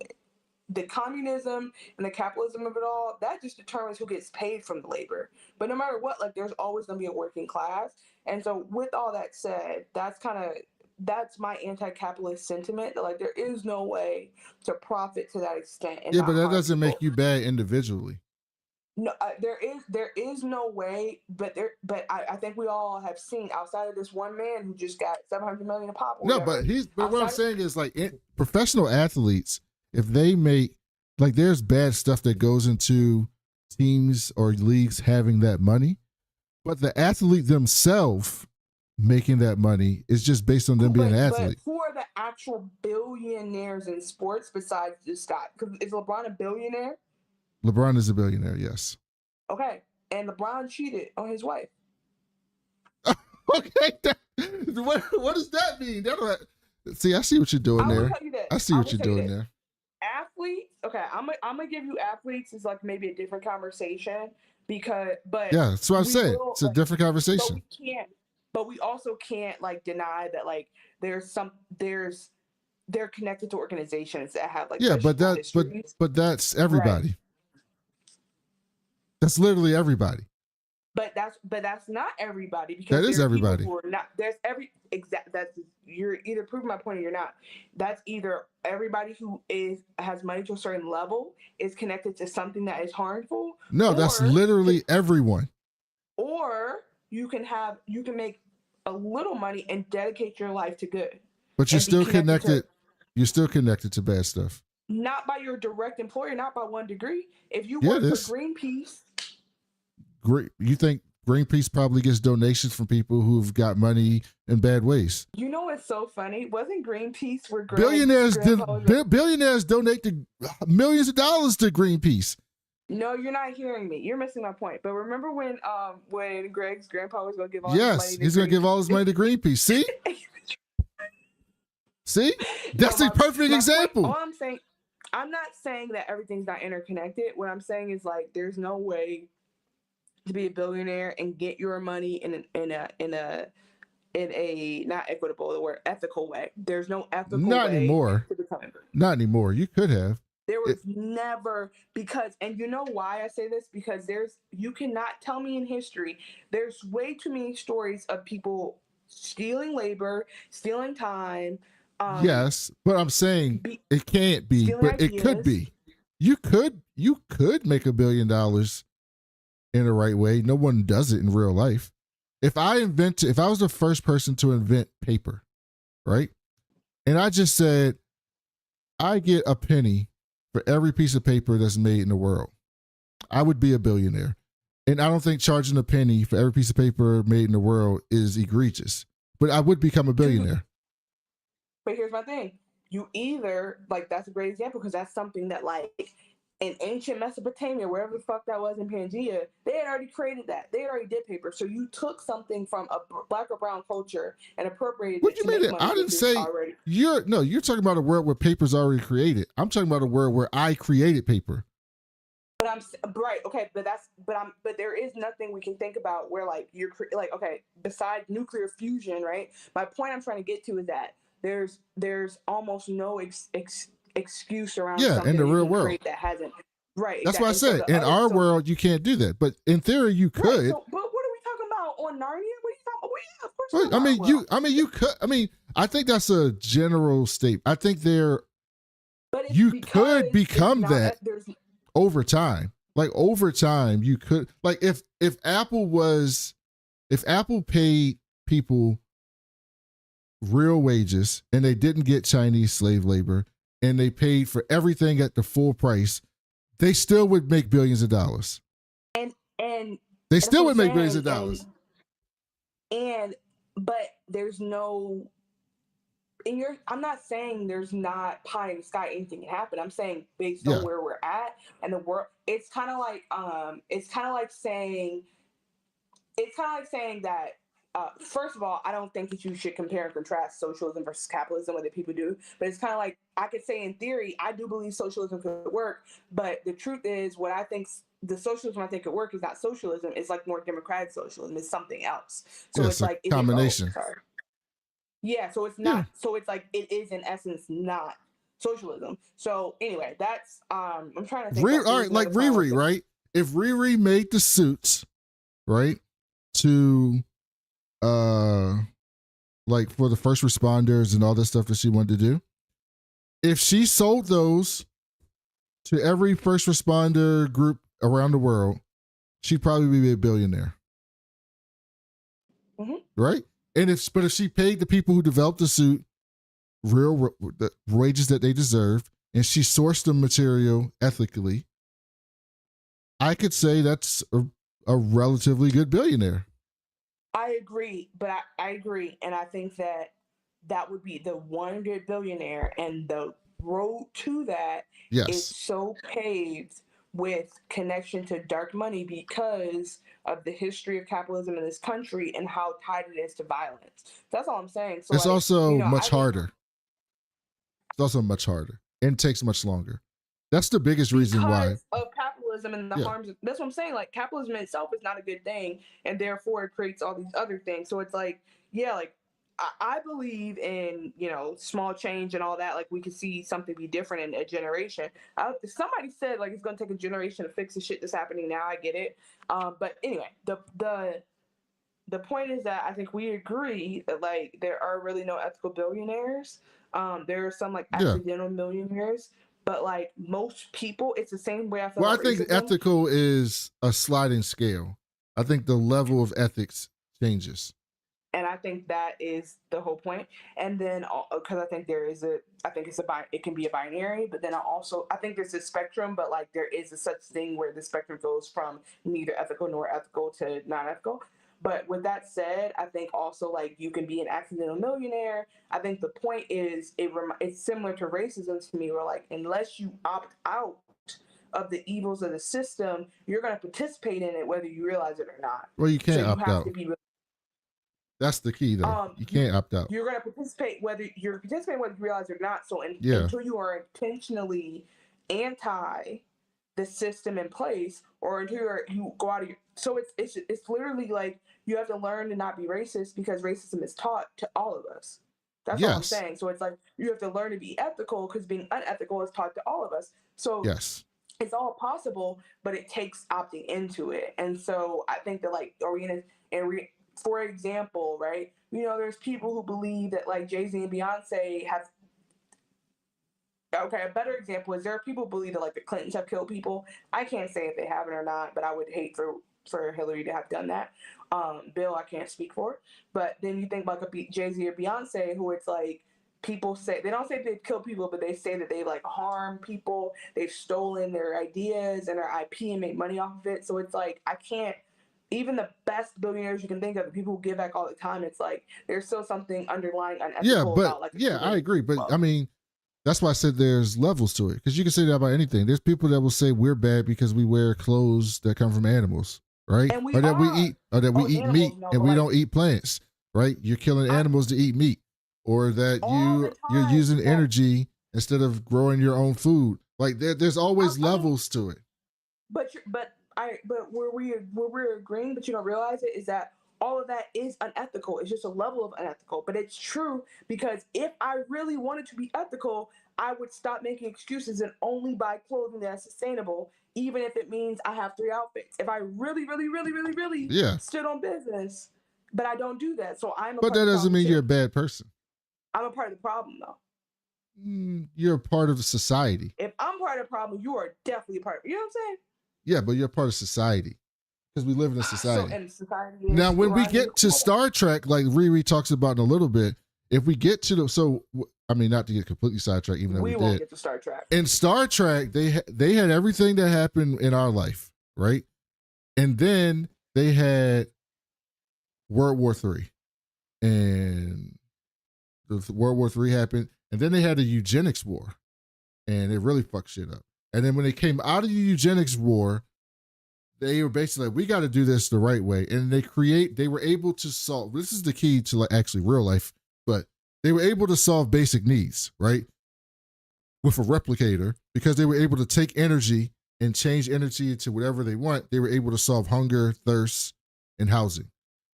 the communism and the capitalism of it all, that just determines who gets paid from the labor. But no matter what, like there's always going to be a working class. And so with all that said, that's my anti-capitalist sentiment. That like there is no way to profit to that extent. And but that doesn't make you bad individually. No, there is no way. But I think we all have seen outside of this one man who just got $700 million a pop. No, but what I'm saying is like professional athletes, if they make like there's bad stuff that goes into teams or leagues having that money, but the athlete themselves making that money is just based on them being an athlete. But who are the actual billionaires in sports besides this guy? Because is LeBron a billionaire? LeBron is a billionaire, yes. Okay, and LeBron cheated on his wife. Okay, what does that mean? See, I see what you're doing there. I see what you're doing there. Athletes, okay, I'm gonna give you athletes is like maybe a different conversation yeah, that's what I'm saying. It's a different conversation. But we also can't like deny that like they're connected to organizations that have like but that's everybody. Right. That's literally everybody. But that's not everybody because that is everybody. That's you're either proving my point or you're not. That's either everybody who has money to a certain level is connected to something that is harmful. No, that's literally everyone. Or you can make a little money and dedicate your life to good. But you're still connected. You're still connected to bad stuff. Not by your direct employer, not by one degree. If you work for Greenpeace. You think Greenpeace probably gets donations from people who've got money in bad ways? You know what's so funny? Wasn't Greenpeace where billionaires donate millions of dollars to Greenpeace? No, you're not hearing me. You're missing my point. But remember when Greg's grandpa was going to give all his money to Greenpeace? Yes, he's going to give all his money to Greenpeace. See? See? That's a perfect example. All I'm saying, I'm not saying that everything's not interconnected. What I'm saying is like there's no way to be a billionaire and get your money in a not equitable, the word ethical way. There's no ethical way. Not anymore. You could have. There was never, because, and you know why I say this? Because you cannot tell me in history, there's way too many stories of people stealing labor, stealing time, yes, but I'm saying it can't be, stealing but it could ideas. be. You could make $1 billion in the right way. No one does it in real life. If I was the first person to invent paper, right? And I just said, I get a penny for every piece of paper that's made in the world, I would be a billionaire. And I don't think charging a penny for every piece of paper made in the world is egregious, but I would become a billionaire. But here's my thing. You either, like, that's a great example because that's something that, like, in ancient Mesopotamia, wherever the fuck that was in Pangea, they had already created that. They already did paper. So you took something from a black or brown culture and appropriated What it do to you mean? make money. I didn't say already. You're talking about a world where paper's already created. I'm talking about a world where I created paper. But I'm right, okay, but there is nothing we can think about where, like, you're like, okay, besides nuclear fusion, right? My point I'm trying to get to is that there's almost no excuse around something in the real world that hasn't. Right. That's exactly. why I said in our world you can't do that, but in theory you could. Right, but what are we talking about on Narnia? What are you talking about? Well, yeah, of course. You could. I mean, I think that's a general statement. I think but you could become that over time. Like over time, you could. Like if Apple paid people real wages and they didn't get Chinese slave labor and they paid for everything at the full price, they still would make billions of dollars. And they still would make billions of dollars. But there's no, I'm not saying there's not pie in the sky, anything can happen. I'm saying based on where we're at and the world, it's kind of like saying that, first of all, I don't think that you should compare and contrast socialism versus capitalism, what people do. But it's kind of like, I could say in theory, I do believe socialism could work. But the truth is, what I think the socialism I think could work is not socialism. It's like more democratic socialism. It's something else. So it's like a combination. Yeah, so it's not. So it's like it is in essence not socialism. So anyway, that's I'm trying to think. All right, like Riri, right? If Riri made the suits, right, to like for the first responders and all that stuff that she wanted to do, if she sold those to every first responder group around the world, she'd probably be a billionaire. Mm-hmm. Right? And if she paid the people who developed the suit the wages that they deserved, and she sourced the material ethically, I could say that's a relatively good billionaire. I agree, but I agree, and I think that would be the one good billionaire, and the road to that is so paved with connection to dark money because of the history of capitalism in this country and how tied it is to violence. That's all I'm saying. So it's also much harder. It's also much harder and takes much longer. That's the biggest reason why. Because of capitalism and the harms. That's what I'm saying. Like, capitalism itself is not a good thing, and therefore it creates all these other things. So it's like, I believe in, small change and all that. Like, we could see something be different in a generation. Somebody said, like, it's going to take a generation to fix the shit that's happening now. I get it. But anyway, the point is that I think we agree that, like, there are really no ethical billionaires. There are some, like, accidental millionaires. But, like, most people, it's the same way I feel. Well, I think ethical is a sliding scale. I think the level of ethics changes. And I think that is the whole point. And then, because I think it can be a binary, but then I think there's a spectrum, but, like, there is a such thing where the spectrum goes from neither ethical nor ethical to non-ethical. But with that said, I think also, like, you can be an accidental millionaire. I think the point is it's similar to racism to me, where, like, unless you opt out of the evils of the system, you're going to participate in it whether you realize it or not. Well, you can't opt out. That's the key, though. You can't opt out. You're going to participate whether you realize it or not. So until you are intentionally anti the system in place, or until you go out of your, so it's literally like you have to learn to not be racist because racism is taught to all of us. That's all I'm Yes. saying. So it's like you have to learn to be ethical because being unethical is taught to all of us. So Yes. it's all possible, but it takes opting into it. And so I think that like, are we gonna for example, right? You know, there's people who believe that like Jay-Z and Beyonce have okay, a better example is there are people who believe that like the Clintons have killed people. I can't say if they haven't or not, but I would hate for Hillary to have done that. Bill, I can't speak for. But then you think about like Jay-Z or Beyonce, who it's like people say they don't say they've killed people, but they say that they like harm people, they've stolen their ideas and their IP and make money off of it. So it's like I can't even the best billionaires you can think of, the people who give back all the time, it's like there's still something underlying unethical about like I agree. But I mean, that's why I said there's levels to it, because you can say that about anything. There's people that will say we're bad because we wear clothes that come from animals, right? Or that we eat meat and we don't eat plants, right? You're killing animals to eat meat, or that you're using energy instead of growing your own food. Like there's always levels to it. But where we're agreeing, but you don't realize it, is that all of that is unethical. It's just a level of unethical. But it's true, because if I really wanted to be ethical, I would stop making excuses and only buy clothing that's sustainable, even if it means I have 3 outfits. If I really stood on business, but I don't do that. So But that doesn't mean you're a bad person. I'm a part of the problem, though. You're a part of society. If I'm part of the problem, you are definitely a part. You know what I'm saying? Yeah, but you're a part of society, because we live in a society. So, and society now, when we get to Star Trek, like Riri talks about in a little bit, if we get to not to get completely sidetracked, even though we won't did. Get to Star Trek. In Star Trek, they had everything that happened in our life, right? And then they had World War III, and World War III happened, and then they had the eugenics war, and it really fucked shit up. And then when they came out of the eugenics war, they were basically like, we got to do this the right way. And they were able to solve, this is the key to like actually real life, but they were able to solve basic needs, right? With a replicator, because they were able to take energy and change energy into whatever they want. They were able to solve hunger, thirst, and housing.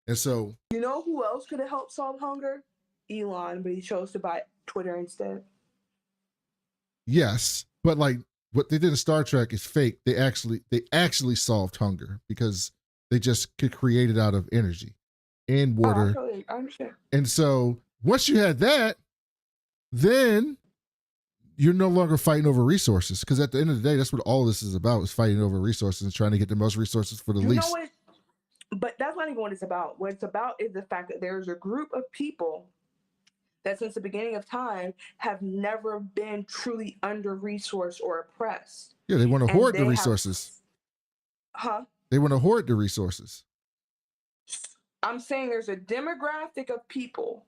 And so, you know who else could have helped solve hunger? Elon, but he chose to buy Twitter instead. Yes, but like what they did in Star Trek is fake. They actually solved hunger because they just could create it out of energy and water. I understand. And so once you had that, then you're no longer fighting over resources, because at the end of the day, that's what all this is about, is fighting over resources and trying to get the most resources for the least. But that's not even what it's about. What it's about is the fact that there's a group of people that since the beginning of time have never been truly under-resourced or oppressed. Yeah, they want to hoard the resources. They want to hoard the resources. I'm saying there's a demographic of people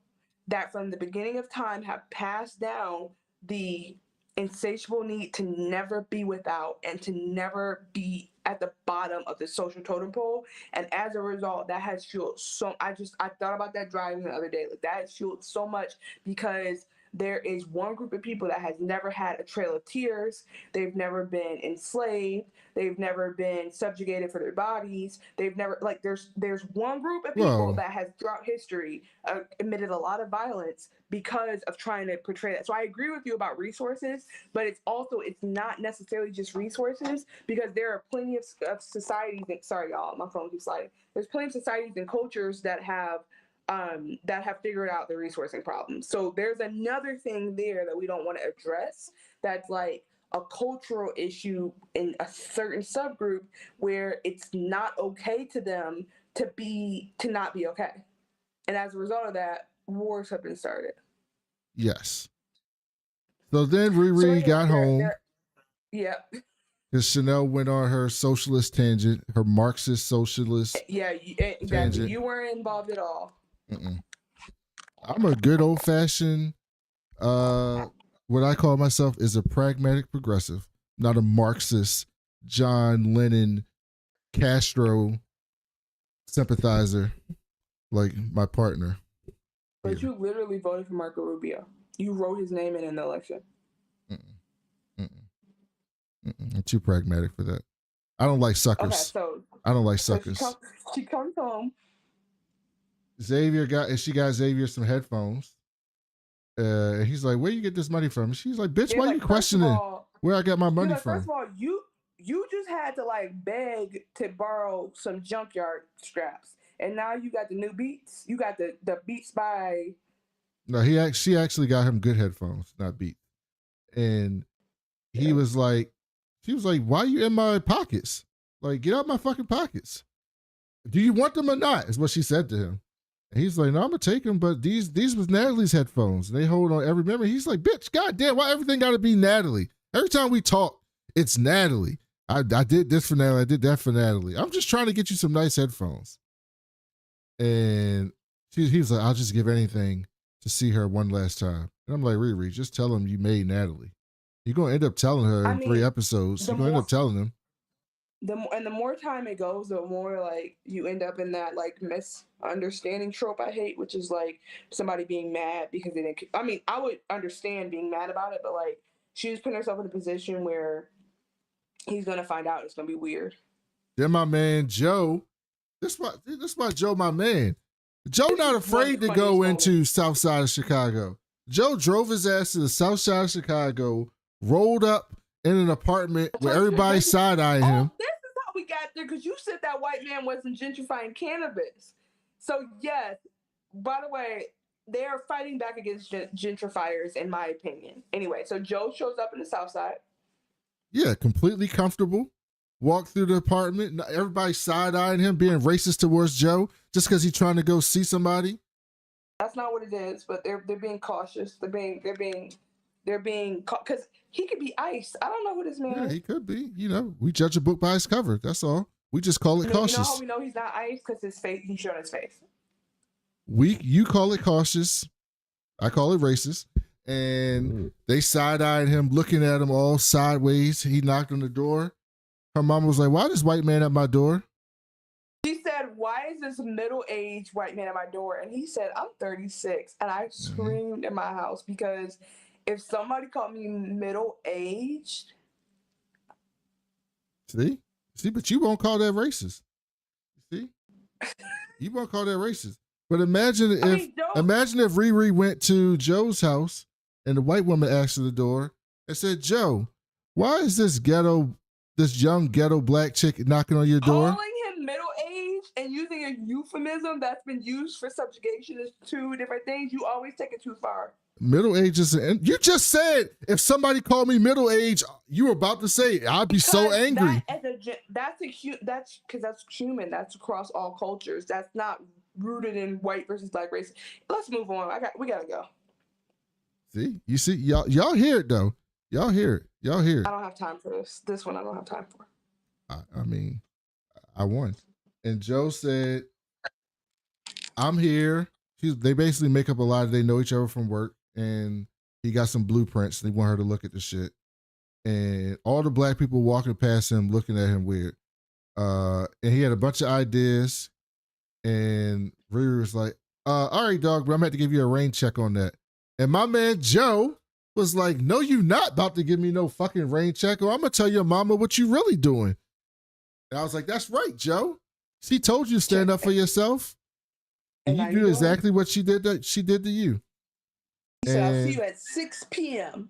that from the beginning of time have passed down the insatiable need to never be without and to never be at the bottom of the social totem pole. And as a result, that has fueled I thought about that driving the other day. Like, that has fueled so much, because there is one group of people that has never had a trail of tears. They've never been enslaved. They've never been subjugated for their bodies. They've never, like, there's one group of people that has throughout history admitted a lot of violence because of trying to portray that. So I agree with you about resources, but it's not necessarily just resources, because there are plenty of societies. Sorry, y'all, my phone keeps sliding. There's plenty of societies and cultures that have figured out the resourcing problem. So there's another thing there that we don't want to address, that's like a cultural issue in a certain subgroup where it's not okay to them to not be okay. And as a result of that, wars have been started. Yes. So then Riri got home. Yeah. Because Chanel went on her socialist tangent, her Marxist socialist. Yeah, exactly. You weren't involved at all. I'm a good old fashioned, what I call myself is a pragmatic progressive, not a Marxist, John Lennon, Castro sympathizer like my partner. But you literally voted for Marco Rubio. You wrote his name in the election. I'm too pragmatic for that. I don't like suckers. Okay, so I don't like suckers. She comes home. She got Xavier some headphones. And he's like, where you get this money from? And she's like, bitch, Yeah, why like, you questioning where I got my money like, from? first of all, you just had to like beg to borrow some junkyard scraps, and now you got the new Beats. You got the Beats by. No, she actually got him good headphones, not Beats. And he Yeah. was like, she was like, why are you in my pockets? Like, get out my fucking pockets. Do you want them or not? Is what she said to him. And he's like, no, I'm gonna take them, but these was Natalie's headphones. And they hold on every memory. He's like, bitch, goddamn, why everything gotta be Natalie? Every time we talk, it's Natalie. I did this for Natalie, I did that for Natalie. I'm just trying to get you some nice headphones. And he was like, I'll just give anything to see her one last time. And I'm like, Riri, just tell him you made Natalie. You're gonna end up telling her in 3 episodes. You're gonna end up telling him. The more time it goes, the more like you end up in that like misunderstanding trope I hate, which is like somebody being mad because they didn't. I mean, I would understand being mad about it, but like she's putting herself in a position where he's gonna find out. It's gonna be weird. Then my man Joe, this why Joe, my man. Joe not afraid to go into South Side of Chicago. Joe drove his ass to the South Side of Chicago, rolled up in an apartment where everybody side-eyeing him. This is how we got there, because you said that white man wasn't gentrifying cannabis. So yes, by the way, they are fighting back against gentrifiers, in my opinion. Anyway, so Joe shows up in the South Side. Yeah, completely comfortable. Walk through the apartment. Everybody side-eyeing him, being racist towards Joe just because he's trying to go see somebody. That's not what it is, but they're being cautious. They're being because he could be Ice. I don't know who this man is. Yeah, he could be. You know, we judge a book by its cover. That's all. We just call it cautious. You know how we know he's not Ice? Because his face, he's showing his face. You call it cautious. I call it racist. And they side-eyed him, looking at him all sideways. He knocked on the door. Her mom was like, why this white man at my door? She said, why is this middle-aged white man at my door? And he said, I'm 36. And I screamed in my house, because if somebody called me middle-aged. See, but you won't call that racist. See? You won't call that racist. But imagine if Riri went to Joe's house and the white woman asked at the door and said, Joe, why is this young ghetto black chick knocking on your door? Calling him middle-aged and using a euphemism that's been used for subjugation is two different things. You always take it too far. Middle-aged is, and you just said if somebody called me middle-aged, you were about to say I'd be so angry. That's because that's human. That's across all cultures. That's not rooted in white versus black race. Let's move on. We gotta go. See, you see, y'all hear it though. Y'all hear it. I don't have time for this. This one I don't have time for. I mean, I won. And Joe said, I'm here. They basically make up a lie. They know each other from work, and he got some blueprints. They want her to look at the shit. And all the black people walking past him, looking at him weird. And he had a bunch of ideas. And Riri was like, all right, dog, but I'm going to have to give you a rain check on that. And my man Joe was like, no, you not about to give me no fucking rain check, or I'm going to tell your mama what you really doing. And I was like, that's right, Joe. She told you to stand up for yourself. And you do exactly what she did to you. He said, I'll see you at 6 p.m.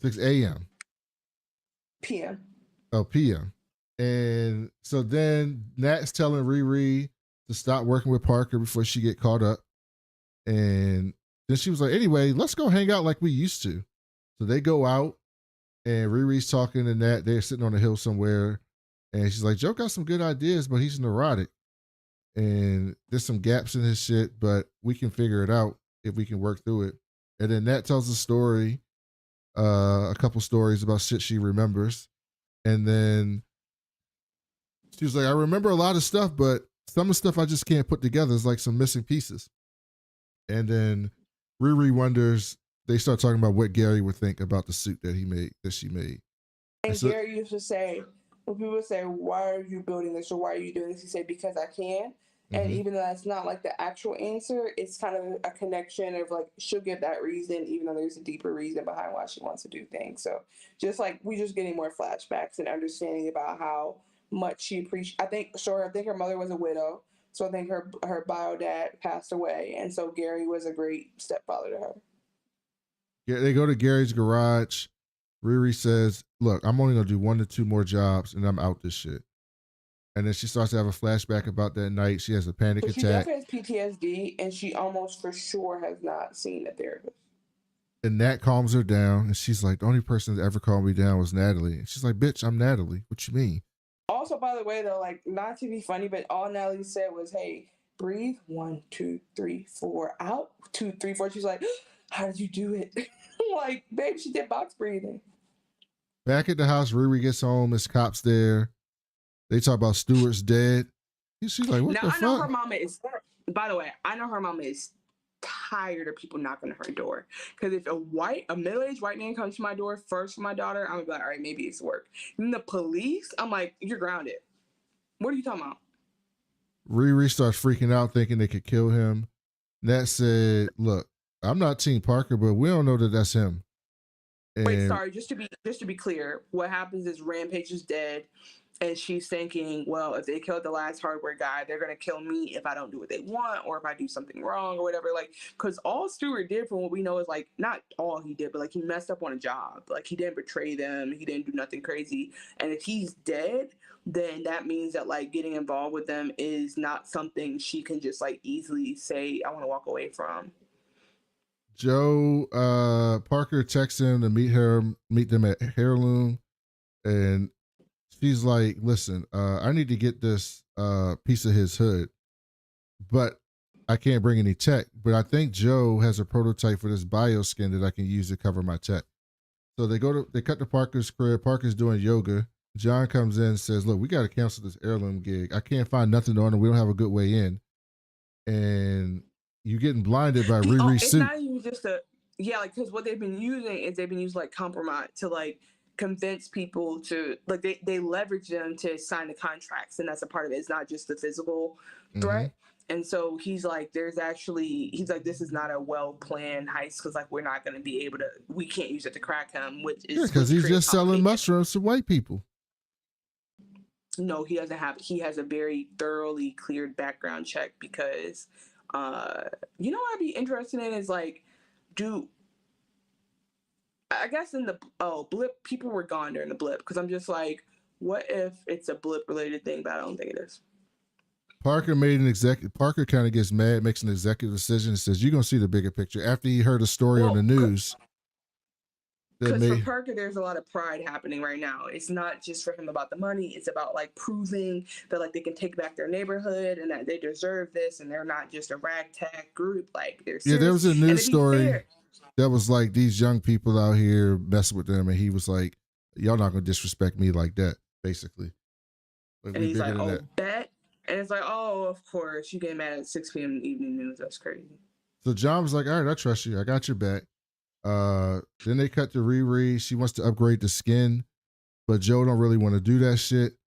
6 a.m. p.m. Oh, p.m. And so then Nat's telling Riri to stop working with Parker before she get caught up. And then she was like, anyway, let's go hang out like we used to. So they go out, and Riri's talking to Nat. They're sitting on a hill somewhere. And she's like, Joe got some good ideas, but he's neurotic. And there's some gaps in his shit, but we can figure it out if we can work through it. And then Nat tells a story, a couple stories about shit she remembers. And then she was like, I remember a lot of stuff, but some of the stuff I just can't put together. It's like some missing pieces. And then Riri wonders, they start talking about what Gary would think about the suit that she made. And so, Gary used to say, when people say, why are you building this or why are you doing this? He said, because I can. And even though that's not like the actual answer, it's kind of a connection of like, she'll give that reason, even though there's a deeper reason behind why she wants to do things. So just like, we just getting more flashbacks and understanding about how much she appreciates. I think her mother was a widow. So I think her bio dad passed away. And so Gary was a great stepfather to her. They go to Gary's garage. Riri says, "Look, I'm only gonna do 1 to 2 more jobs, and I'm out this shit." And then she starts to have a flashback about that night. She has a panic So she attack, definitely has PTSD, and she almost for sure has not seen a therapist. and that calms her down. And she's like, "The only person that ever calmed me down was Natalie." And she's like, "Bitch, I'm Natalie. What you mean?" Also, by the way, though, like not to be funny, but all Natalie said was, "Hey, breathe 1, 2, 3, 4, out 2, 3, 4." She's like, "How did you do it?" Like, babe, she did box breathing. Back at the house, Riri gets home. There's cops there. They talk about Stewart's dead. She's like, "What Now the I know fuck?" her mama is. By the way, I know her mama is tired of people knocking on her door. Because if a middle-aged white man comes to my door first for my daughter, I'm gonna be like, all right, maybe it's work. And the police, I'm like, you're grounded. What are you talking about? Riri starts freaking out, thinking they could kill him. Nat said, "Look, I'm not Team Parker, but we don't know that that's him." Wait, And sorry, just to be clear, what happens is Rampage is dead, and she's thinking, well, if they killed the last hardware guy, they're gonna kill me if I don't do what they want or if I do something wrong or whatever. Like, because all Stewart did, from what we know, is like not all he did, but like he messed up on a job. Like he didn't betray them, he didn't do nothing crazy. And if he's dead, then that means that like getting involved with them is not something she can just like easily say, I want to walk away from. Joe Parker texts him to meet them at Heirloom, and she's like, "Listen, I need to get this piece of his hood, but I can't bring any tech. But I think Joe has a prototype for this bioskin that I can use to cover my tech." So they cut to Parker's crib. Parker's doing yoga. John comes in and says, "Look, we got to cancel this Heirloom gig. I can't find nothing on it. We don't have a good way in." And you getting blinded by Riri's It's suit. not even just a yeah, like because what they've been using is they've been using like compromise to like convince people to like they leverage them to sign the contracts, and that's a part of it. It's not just the physical Mm-hmm. threat. And so he's like, he's like, this is not a well planned heist because like we're not going to be able to, we can't use it to crack him, Yeah, because which he's creates just selling complications. mushrooms to white people. No, he doesn't have. He has a very thoroughly cleared background check because, you know, what I'd be interested in is like, do I guess in the blip, people were gone during the blip because I'm just like, what if it's a blip related thing? But I don't think it is. Parker made an executive. Parker kind of gets mad, makes an executive decision, and says, "You're gonna see the bigger picture." After he heard a story on the news that Because for made Parker, there's a lot of pride happening right now. It's not just for him about the money. It's about like proving that like they can take back their neighborhood and that they deserve this and they're not just a ragtag group. Like they're yeah, there serious. was a And news to be story fair, that was like these young people out here messing with them, and he was like, "Y'all not gonna disrespect me like that." Basically, like and we he's bigger like, than oh, that. bet. And it's like, oh, of course, you get mad at 6 p.m. in the evening news. That's crazy. So John was like, "All right, I trust you. I got your back." Then they cut to Riri. She wants to upgrade the skin, but Joe don't really want to do that shit.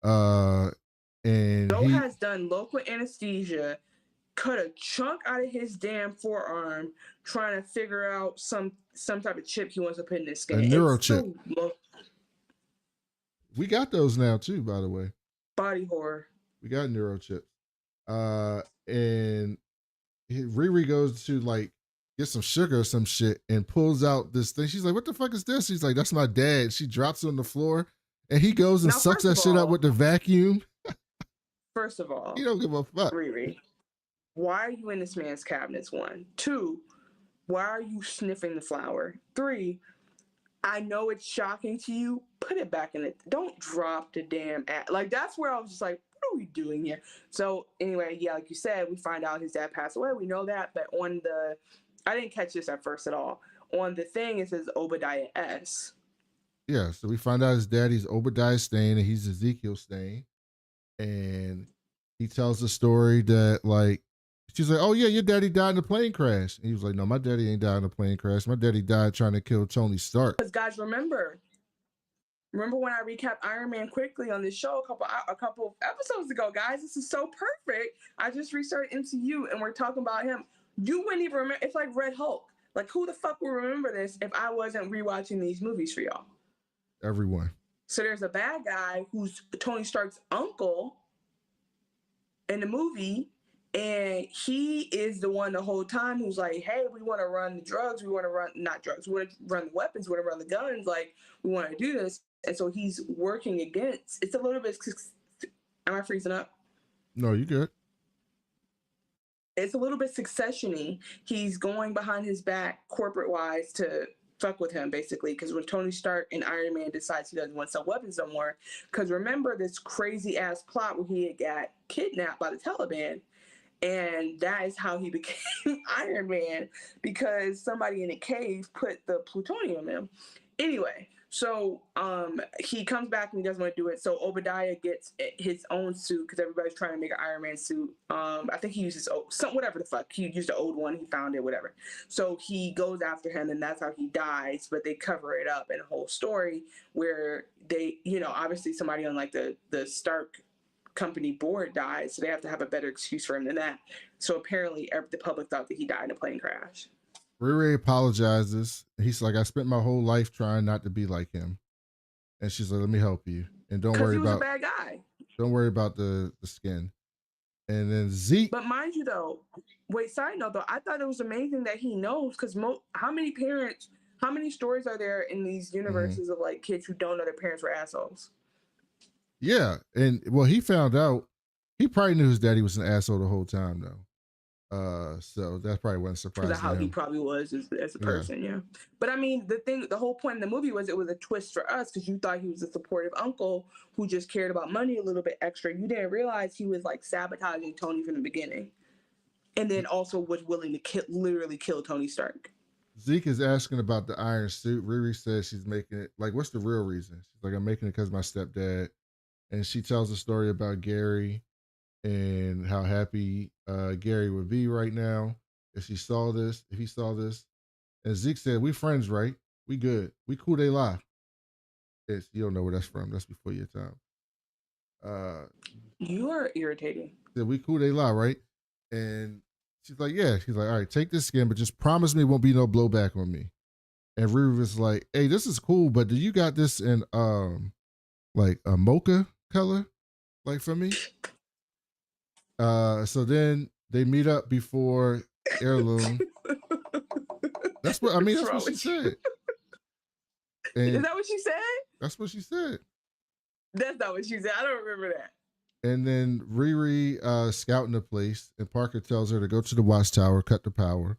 Uh, and Joe he has done local anesthesia, cut a chunk out of his damn forearm, trying to figure out some type of chip he wants to put in his a skin. neuro It's chip. so We got those now too, by the way. body horror. We got neuro chips. And Riri goes to like get some sugar or some shit and pulls out this thing. She's like, "What the fuck is this?" She's like, "That's my dad." She drops it on the floor, and he goes and Now, sucks that shit up with the vacuum. first of He all, don't give a fuck. Riri, why are you in this man's cabinets? 1, 2, why are you sniffing the flower? 3, I know it's shocking to you. Put it back in it. Don't drop the damn like that's where I was just like, what are we doing here? So anyway, yeah, like you said, we find out his dad passed away. We know that, but I didn't catch this at first at all. On the thing it says Obadiah S. Yeah, so we find out his daddy's Obadiah Stane and he's Ezekiel Stane. And he tells the story that like she's like, "Oh yeah, your daddy died in a plane crash." And he was like, "No, my daddy ain't died in a plane crash. My daddy died trying to kill Tony Stark." Because guys, remember when I recapped Iron Man quickly on this show a couple of episodes ago, guys? This is so perfect. I just restarted MCU and we're talking about him. You wouldn't even remember. It's like Red Hulk. Like who the fuck would remember this if I wasn't rewatching these movies for y'all? Everyone. So there's a bad guy who's Tony Stark's uncle in the movie, And he is the one the whole time who's like, hey, we want to run the drugs. We want to run, not drugs, we want to run the weapons. We want to run the guns. Like, we want to do this. And so he's working against, it's a little bit, am I freezing up? No, you good. It's a little bit succession-y. He's going behind his back corporate wise to fuck with him, basically, because when Tony Stark and Iron Man decides he doesn't want to sell weapons no more, because remember this crazy ass plot where he had got kidnapped by the Taliban, and that is how he became Iron Man, because somebody in a cave put the plutonium in him. Anyway, so he comes back and he doesn't want to do it. So Obadiah gets his own suit because everybody's trying to make an Iron Man suit. I think he uses whatever the fuck. He used the old one. He found it, whatever. So he goes after him, and that's how he dies. But they cover it up in a whole story where they, obviously somebody on like the Stark company board dies, so they have to have a better excuse for him than that. So apparently, the public thought that he died in a plane crash. Riri apologizes. He's like, I spent my whole life trying not to be like him. And she's like, let me help you. And don't worry about, a bad guy. Don't worry about the skin. And then Zeke. But mind you though, side note though, I thought it was amazing that he knows, because how many stories are there in these universes of like kids who don't know their parents were assholes? Yeah. And well, he found out, he probably knew his daddy was an asshole the whole time though. So that probably wasn't surprising. That's how he probably was as a person, yeah. But I mean, the whole point in the movie was it was a twist for us, because you thought he was a supportive uncle who just cared about money a little bit extra. You didn't realize he was like sabotaging Tony from the beginning, and then also was willing to literally kill Tony Stark. Zeke is asking about the iron suit. Riri says she's making it, like, what's the real reason? She's like, I'm making it because my stepdad. And she tells a story about Gary and how happy Gary would be right now if he saw this. And Zeke said, we friends, right? We good. We cool, they lie. You don't know where that's from. That's before your time. You are irritating. Said, we cool, they lie, right? And she's like, yeah. She's like, all right, take this skin, but just promise me won't be no blowback on me. And Riri was like, hey, this is cool, but do you got this in like a mocha color, like for me? So then they meet up before Heirloom. That's what I mean. That's what she said. Is that what she said? That's what she said. That's not what she said. I don't remember that. And then Riri scouting the place, and Parker tells her to go to the watchtower, cut the power.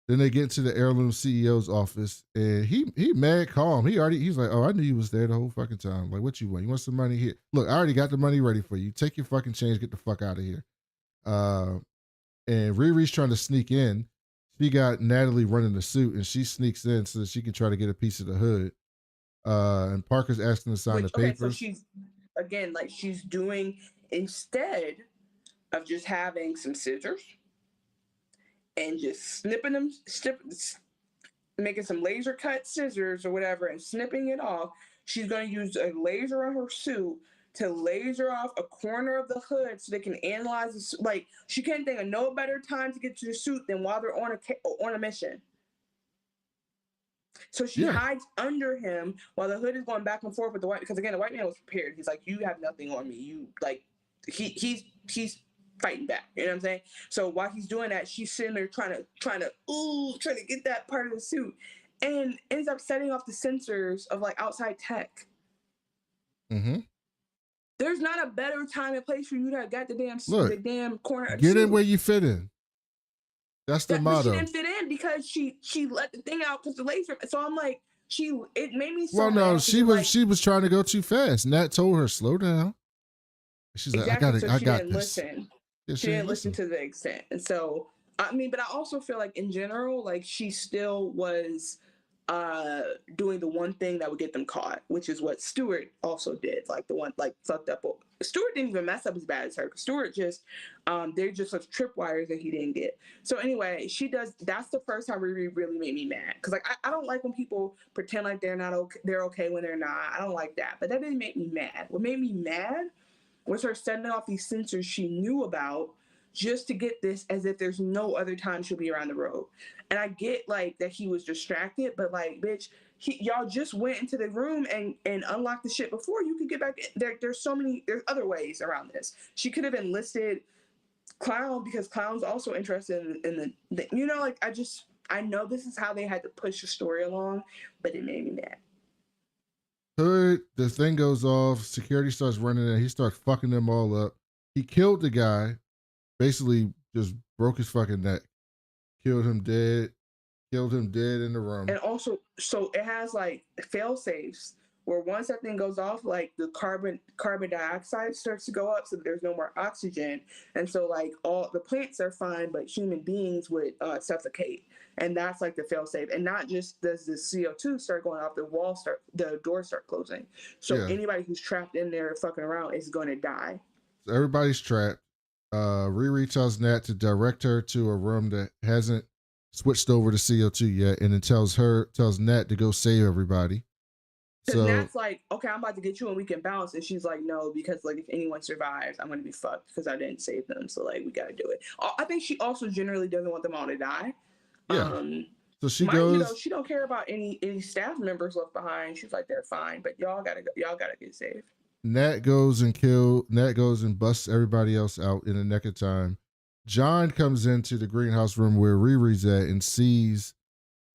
Then they get into the Heirloom CEO's office, and he mad calm. He's like, oh, I knew you was there the whole fucking time. Like, what you want? You want some money? Here. Look, I already got the money ready for you. Take your fucking change, get the fuck out of here. And Riri's trying to sneak in. She got Natalie running the suit, and she sneaks in so that she can try to get a piece of the hood. And Parker's asking to sign the papers. So she's doing, instead of just having some scissors and just snipping them, making some laser cut scissors or whatever and snipping it off, she's going to use a laser on her suit to laser off a corner of the hood so they can analyze this. Like, she can't think of no better time to get to the suit than while they're on a mission. So she hides under him while the hood is going back and forth with the white, because again, the white man was prepared. He's like, you have nothing on me. You like, he's fighting back. You know what I'm saying? So while he's doing that, she's sitting there trying to get that part of the suit, and ends up setting off the sensors of like outside tech. Mm-hmm. There's not a better time and place for you to have got the damn corner. Get in where you fit in. That's the motto. She didn't fit in because she let the thing out because the laser. So I'm like, it made me so. Well, no, she was trying to go too fast. Nat told her slow down. She's like, I got this. Listen. Yeah, she didn't listen to the extent, and so I mean, but I also feel like in general, like she still was doing the one thing that would get them caught, which is what Stewart also did. Like the one, like fucked up. Stewart didn't even mess up as bad as her. Stewart just, they're just such tripwires that he didn't get. So anyway, she does. That's the first time Riri really made me mad, because like I don't like when people pretend like they're not okay. They're okay when they're not. I don't like that. But that didn't make me mad. What made me mad was her setting off these sensors she knew about just to get this, as if there's no other time she'll be around the road. And I get like that he was distracted, but like, bitch, y'all just went into the room and unlocked the shit before you could get back in. There's other ways around this. She could have enlisted Clown, because Clown's also interested in the you know, like I know this is how they had to push the story along, but it made me mad. Hood, the thing goes off, security starts running in, he starts fucking them all up. He killed the guy, basically just broke his fucking neck, killed him dead in the room. And also, so it has like fail safes where once that thing goes off, like the carbon dioxide starts to go up, so there's no more oxygen, and so like all the plants are fine, but human beings would suffocate, and that's like the fail safe. And not just does the CO2 start going off, the doors start closing, so anybody who's trapped in there fucking around is going to die. So everybody's trapped. Riri tells Nat to direct her to a room that hasn't switched over to CO2 yet, and then tells Nat to go save everybody. So Nat's like, okay, I'm about to get you and we can bounce. And she's like, no, because like if anyone survives, I'm gonna be fucked because I didn't save them. So like we gotta do it. I think she also generally doesn't want them all to die. Yeah. So she goes. You know, she don't care about any staff members left behind. She's like, they're fine, but y'all gotta get saved. Nat goes and busts everybody else out in the nick of time. John comes into the greenhouse room where Riri's at and sees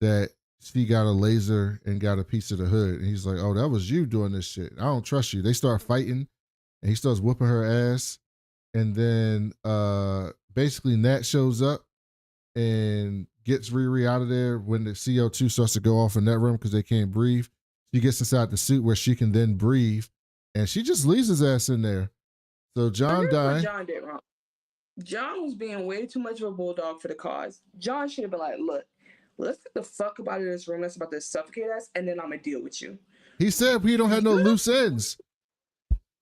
that she got a laser and got a piece of the hood. And he's like, oh, that was you doing this shit. I don't trust you. They start fighting and he starts whooping her ass. And then basically Nat shows up and gets Riri out of there when the CO2 starts to go off in that room because they can't breathe. She gets inside the suit where she can then breathe. And she just leaves his ass in there. So John died. John did wrong. John was being way too much of a bulldog for the cause. John should have been like, look, let's get the fuck up out of this room that's about to suffocate us, and then I'm gonna deal with you. He said we don't have no loose ends.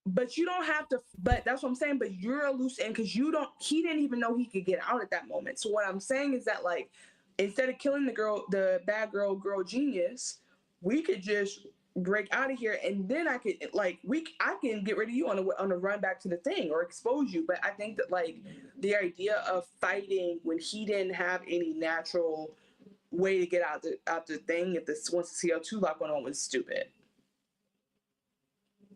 But you don't have to, but that's what I'm saying. But you're a loose end because he didn't even know he could get out at that moment. So what I'm saying is that like, instead of killing the bad girl genius, we could just break out of here, and then I can get rid of you on a run back to the thing or expose you. But I think that like the idea of fighting when he didn't have any natural way to get out the thing once the CO2 lock went on was stupid.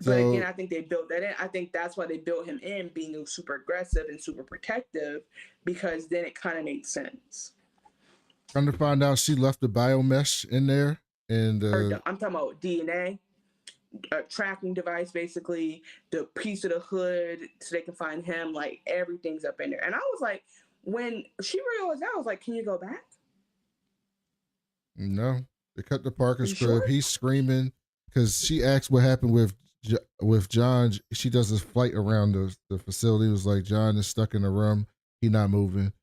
But again, I think they built that in. I think that's why they built him in being super aggressive and super protective, because then it kind of made sense. Come to find out, she left the biomesh in there, and I'm talking about DNA, a tracking device, basically the piece of the hood, so they can find him. Like everything's up in there. And I was like, when she realized that, I was like, can you go back? No, they cut the Parker's crib. Sure? He's screaming because she asked what happened with John. She does this flight around the facility. It was like, John is stuck in a room. He not moving.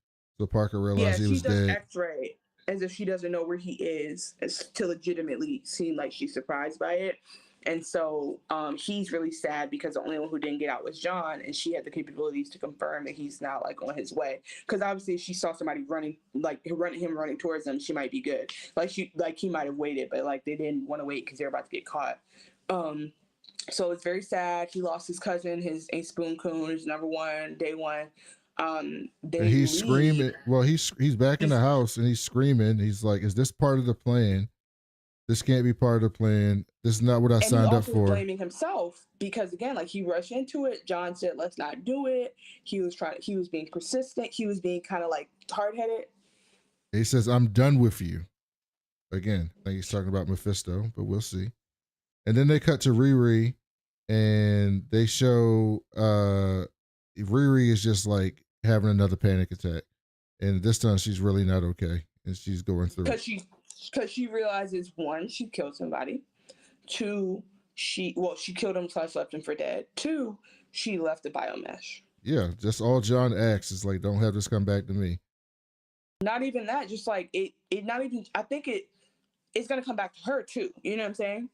So Parker realized he was dead. She does X-ray as if she doesn't know where he is, to legitimately seem like she's surprised by it. And so he's really sad because the only one who didn't get out was John, and she had the capabilities to confirm that he's not like on his way. Because obviously, if she saw somebody running towards them, she might be good. Like he might have waited, but like they didn't want to wait because they're about to get caught. So it's very sad. He lost his cousin, his Ace Spoon Coon, his number one, day one. And he's screaming. Well, he's back in the house and he's screaming. He's like, "Is this part of the plan? This can't be part of the plan. This is not what I signed up for." Blaming himself because again, like he rushed into it. John said, "Let's not do it." He was being persistent. He was being kind of like hard-headed. He says, "I'm done with you." Again, I think he's talking about Mephisto, but we'll see. And then they cut to Riri, and they show Riri is just like having another panic attack, and this time she's really not okay, and she's going through because she realizes, one, she killed somebody. Two, she killed him, / left him for dead. Two, she left the biomesh. Yeah, just all John asks is like, don't have this come back to me. Not even that, just like it not even, I think it's gonna come back to her too. You know what I'm saying?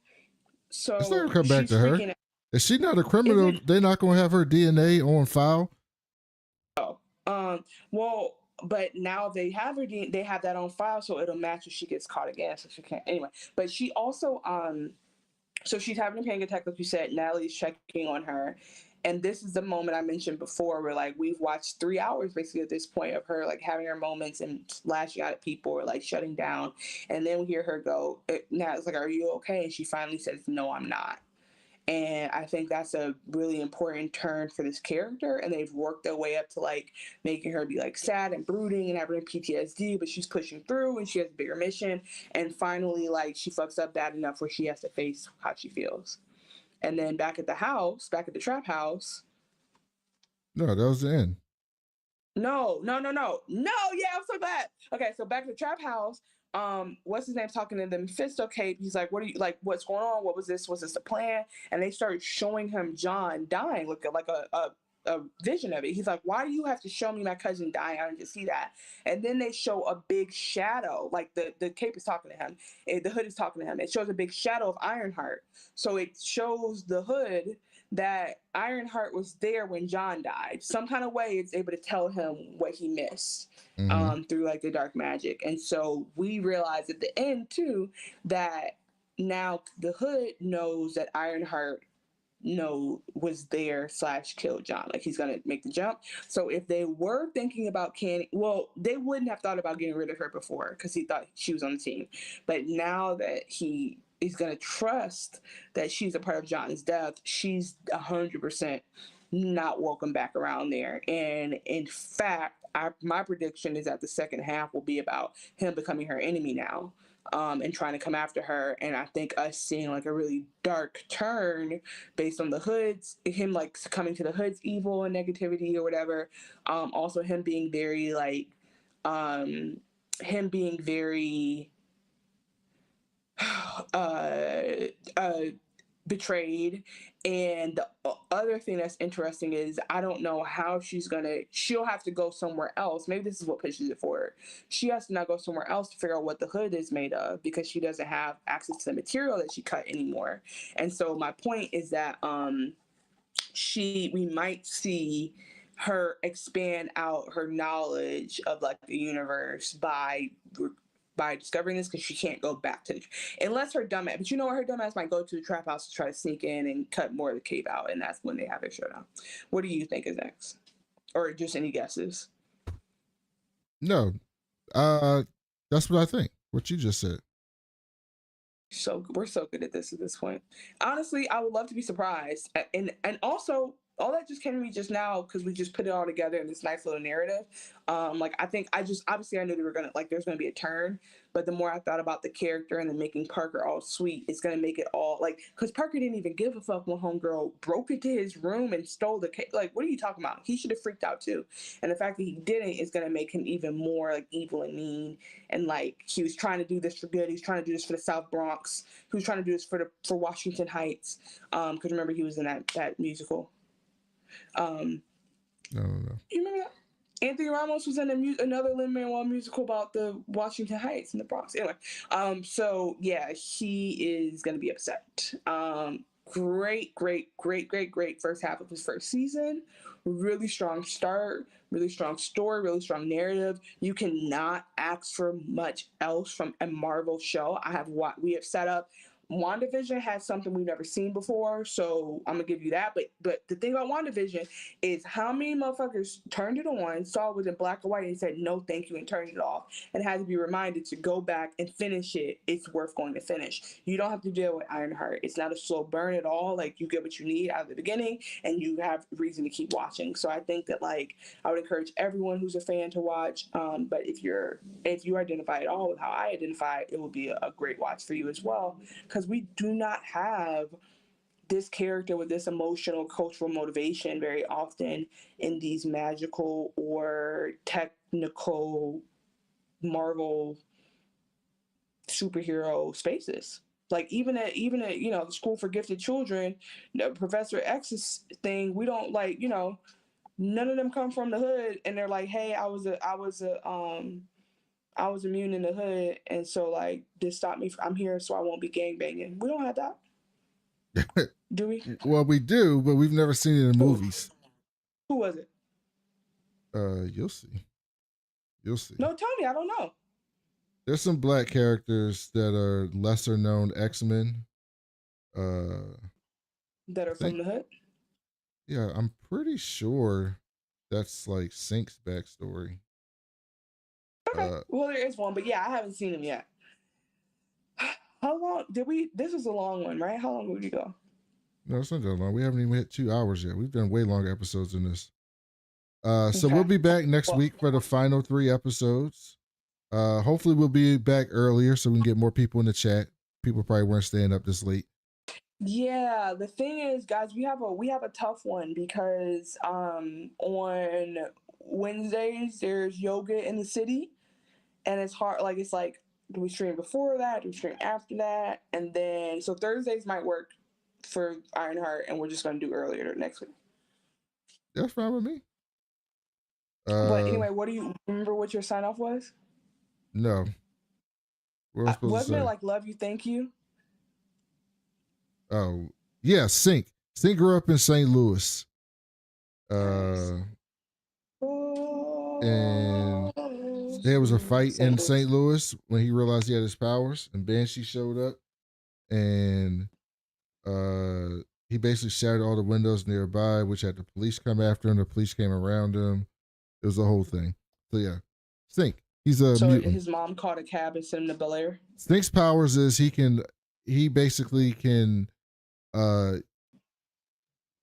So it's not gonna come back to her. Is she not a criminal? They're not gonna have her DNA on file. Oh, well, but now they have her. They have that on file, so it'll match if she gets caught again. So she can't anyway. But she also, so she's having a panic attack, like you said. Natalie's checking on her, and this is the moment I mentioned before, where like we've watched 3 hours basically at this point of her like having her moments and lashing out at people or like shutting down, and then we hear her go. Natalie's like, "Are you okay?" And she finally says, "No, I'm not." And I think that's a really important turn for this character. And they've worked their way up to like making her be like sad and brooding and having PTSD, but she's pushing through and she has a bigger mission. And finally, like she fucks up bad enough where she has to face how she feels. And then back at the house, back at the trap house. No, that was the end. No. Yeah, I'm so glad. Okay, so back at the trap house, what's his name talking to the Mephisto cape? He's like, "What are you like? What's going on? What was this? Was this the plan?" And they started showing him John dying, like a vision of it. He's like, "Why do you have to show me my cousin dying? I didn't see that." And then they show a big shadow, like the cape is talking to him, the hood is talking to him. It shows a big shadow of Ironheart, so it shows the hood that Ironheart was there when John died. Some kind of way it's able to tell him what he missed through like the dark magic. And so we realize at the end too that now the hood knows that Ironheart was there / killed John. Like he's gonna make the jump. So if they were thinking about canning, well, they wouldn't have thought about getting rid of her before because he thought she was on the team. But now that he is gonna trust that she's a part of John's death, she's 100% not welcome back around there. And in fact, my prediction is that the second half will be about him becoming her enemy now. And trying to come after her. And I think us seeing like a really dark turn based on the hoods, him like succumbing to the hoods evil and negativity or whatever. Also him being very like him being very uh uh betrayed. And the other thing that's interesting is I don't know how she'll have to go somewhere else. Maybe this is what pushes it forward. She has to now go somewhere else to figure out what the hood is made of because she doesn't have access to the material that she cut anymore. And so my point is that we might see her expand out her knowledge of like the universe by discovering this because she can't go back to unless her dumbass. But you know what, her dumbass might go to the trap house to try to sneak in and cut more of the cave out, and that's when they have their showdown. What do you think is next, or just any guesses? No, that's what I think. What you just said. So we're so good at this point. Honestly, I would love to be surprised, and also all that just came to me just now because we just put it all together in this nice little narrative. Like I think I just obviously I knew they were gonna like there's gonna be a turn, but the more I thought about the character and then making Parker all sweet, it's gonna make it all like because Parker didn't even give a fuck when homegirl broke into his room and stole the cake. Like what are you talking about? He should have freaked out too, and the fact that he didn't is gonna make him even more like evil and mean. And like he was trying to do this for good. He's trying to do this for the South Bronx. He was trying to do this for Washington Heights. Because remember he was in that musical. No. You remember that? Anthony Ramos was in another Lin-Manuel musical about the Washington Heights in the Bronx. Anyway, so yeah, he is gonna be upset. Great first half of his first season. Really strong start, really strong story, really strong narrative. You cannot ask for much else from a Marvel show. We have set up. WandaVision has something we've never seen before, so I'm gonna give you that. But the thing about WandaVision is how many motherfuckers turned it on, saw it was in black and white, and said no, thank you, and turned it off, and had to be reminded to go back and finish it. It's worth going to finish. You don't have to deal with Ironheart. It's not a slow burn at all. Like you get what you need out of the beginning, and you have reason to keep watching. So I think that like I would encourage everyone who's a fan to watch. But if you identify at all with how I identify, it will be a great watch for you as well, because we do not have this character with this emotional cultural motivation very often in these magical or technical Marvel superhero spaces. Like even at the School for Gifted Children, Professor X's thing, we don't like none of them come from the hood and they're like, hey, I was immune in the hood, and so like this stopped me. I'm here, so I won't be gang banging. We don't have that. Do we? Well, we do, but we've never seen it in movies. Who was it? You'll see. You'll see. No, tell me. I don't know. There's some black characters that are lesser known X-Men. That are from the hood? Yeah, I'm pretty sure that's like Sync's backstory. Okay. Well, there is one, but yeah, I haven't seen him yet. How long did we? This was a long one, right? How long would we go? No, it's not that long. We haven't even hit 2 hours yet. We've done way longer episodes than this. So Okay. we'll be back next week for the final 3 episodes. Hopefully we'll be back earlier so we can get more people in the chat. People probably weren't staying up this late. Yeah, the thing is, guys, we have a tough one because on Wednesdays there's yoga in the city, and it's hard. Like it's like, do we stream before that? Do we stream after that? And then so Thursdays might work for Ironheart, and we're just gonna do earlier next week. That's fine with me. But anyway, what do you remember? What your sign off was? No. What am I supposed to Wasn't say? it like love you, thank you? Oh, yeah, Sync. Sync grew up in St. Louis. Nice. And there was a fight in St. Louis when he realized he had his powers, and Banshee showed up, and he basically shattered all the windows nearby, which had the police come after him. The police came around him. It was a whole thing. So yeah, Sync. He's a mutant. His mom called a cab and sent him to Bel Air. Sync's powers is he basically can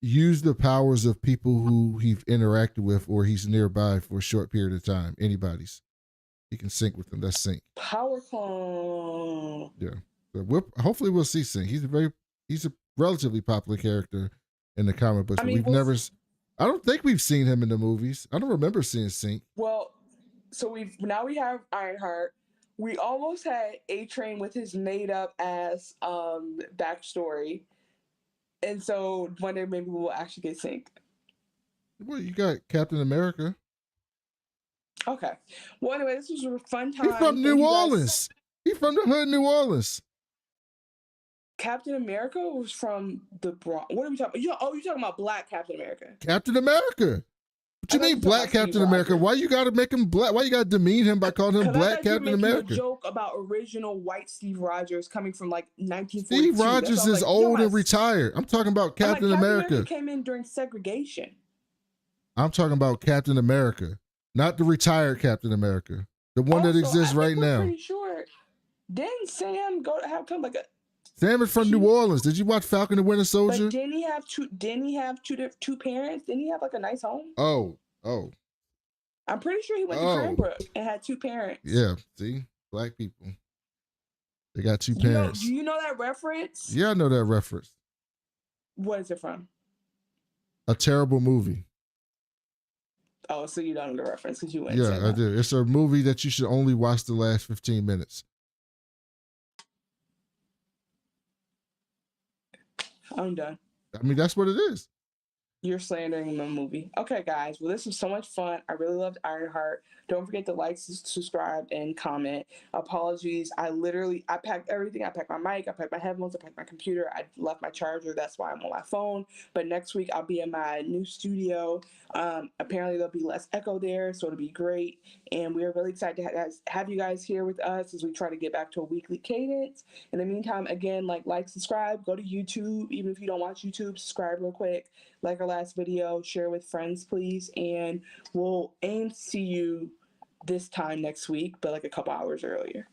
use the powers of people who he's interacted with or he's nearby for a short period of time. Anybody's. He can sync with them. That's Sync. Power clone. Yeah. So hopefully we'll see Sync. He's a relatively popular character in the comic books. I don't think we've seen him in the movies. I don't remember seeing Sync. Well, so we have Ironheart. We almost had A-Train with his made up ass backstory. And so one day maybe we'll actually get Sync. Well, you got Captain America. Okay. Well, anyway, this was a fun time. He's from New Orleans. He's from the hood, New Orleans. Captain America was from the Bronx. What are we talking about? You're talking about Black Captain America. Captain America. What you mean Black Captain America? Why you gotta make him black? Why you gotta demean him by calling him Black Captain America? A joke about original white Steve Rogers coming from like 1942. Steve Rogers is old and retired. I'm talking about Captain America. Came in during segregation. I'm talking about Captain America, not the retired Captain America, the one that exists right now. Pretty sure. Didn't Sam have come like a? Sam is from New Orleans. Did you watch Falcon and Winter Soldier? But didn't he have two parents? Didn't he have like a nice home? Oh. I'm pretty sure he went to Cranbrook and had two parents. Yeah, see, Black people. They got two parents. Do you know that reference? Yeah, I know that reference. What is it from? A terrible movie. Oh, so you don't know the reference because you went. Yeah, I do. It's a movie that you should only watch the last 15 minutes. I'm done. I mean, that's what it is. You're slandering the movie. Okay, guys. Well, this was so much fun. I really loved Ironheart. Don't forget to like, subscribe, and comment. Apologies. I packed everything. I packed my mic. I packed my headphones. I packed my computer. I left my charger. That's why I'm on my phone. But next week, I'll be in my new studio. Apparently, there'll be less echo there, so it'll be great. And we're really excited to have you guys here with us as we try to get back to a weekly cadence. In the meantime, again, like, subscribe. Go to YouTube. Even if you don't watch YouTube, subscribe real quick. Like our last video, share with friends, please. And we'll aim to see you this time next week, but like a couple hours earlier.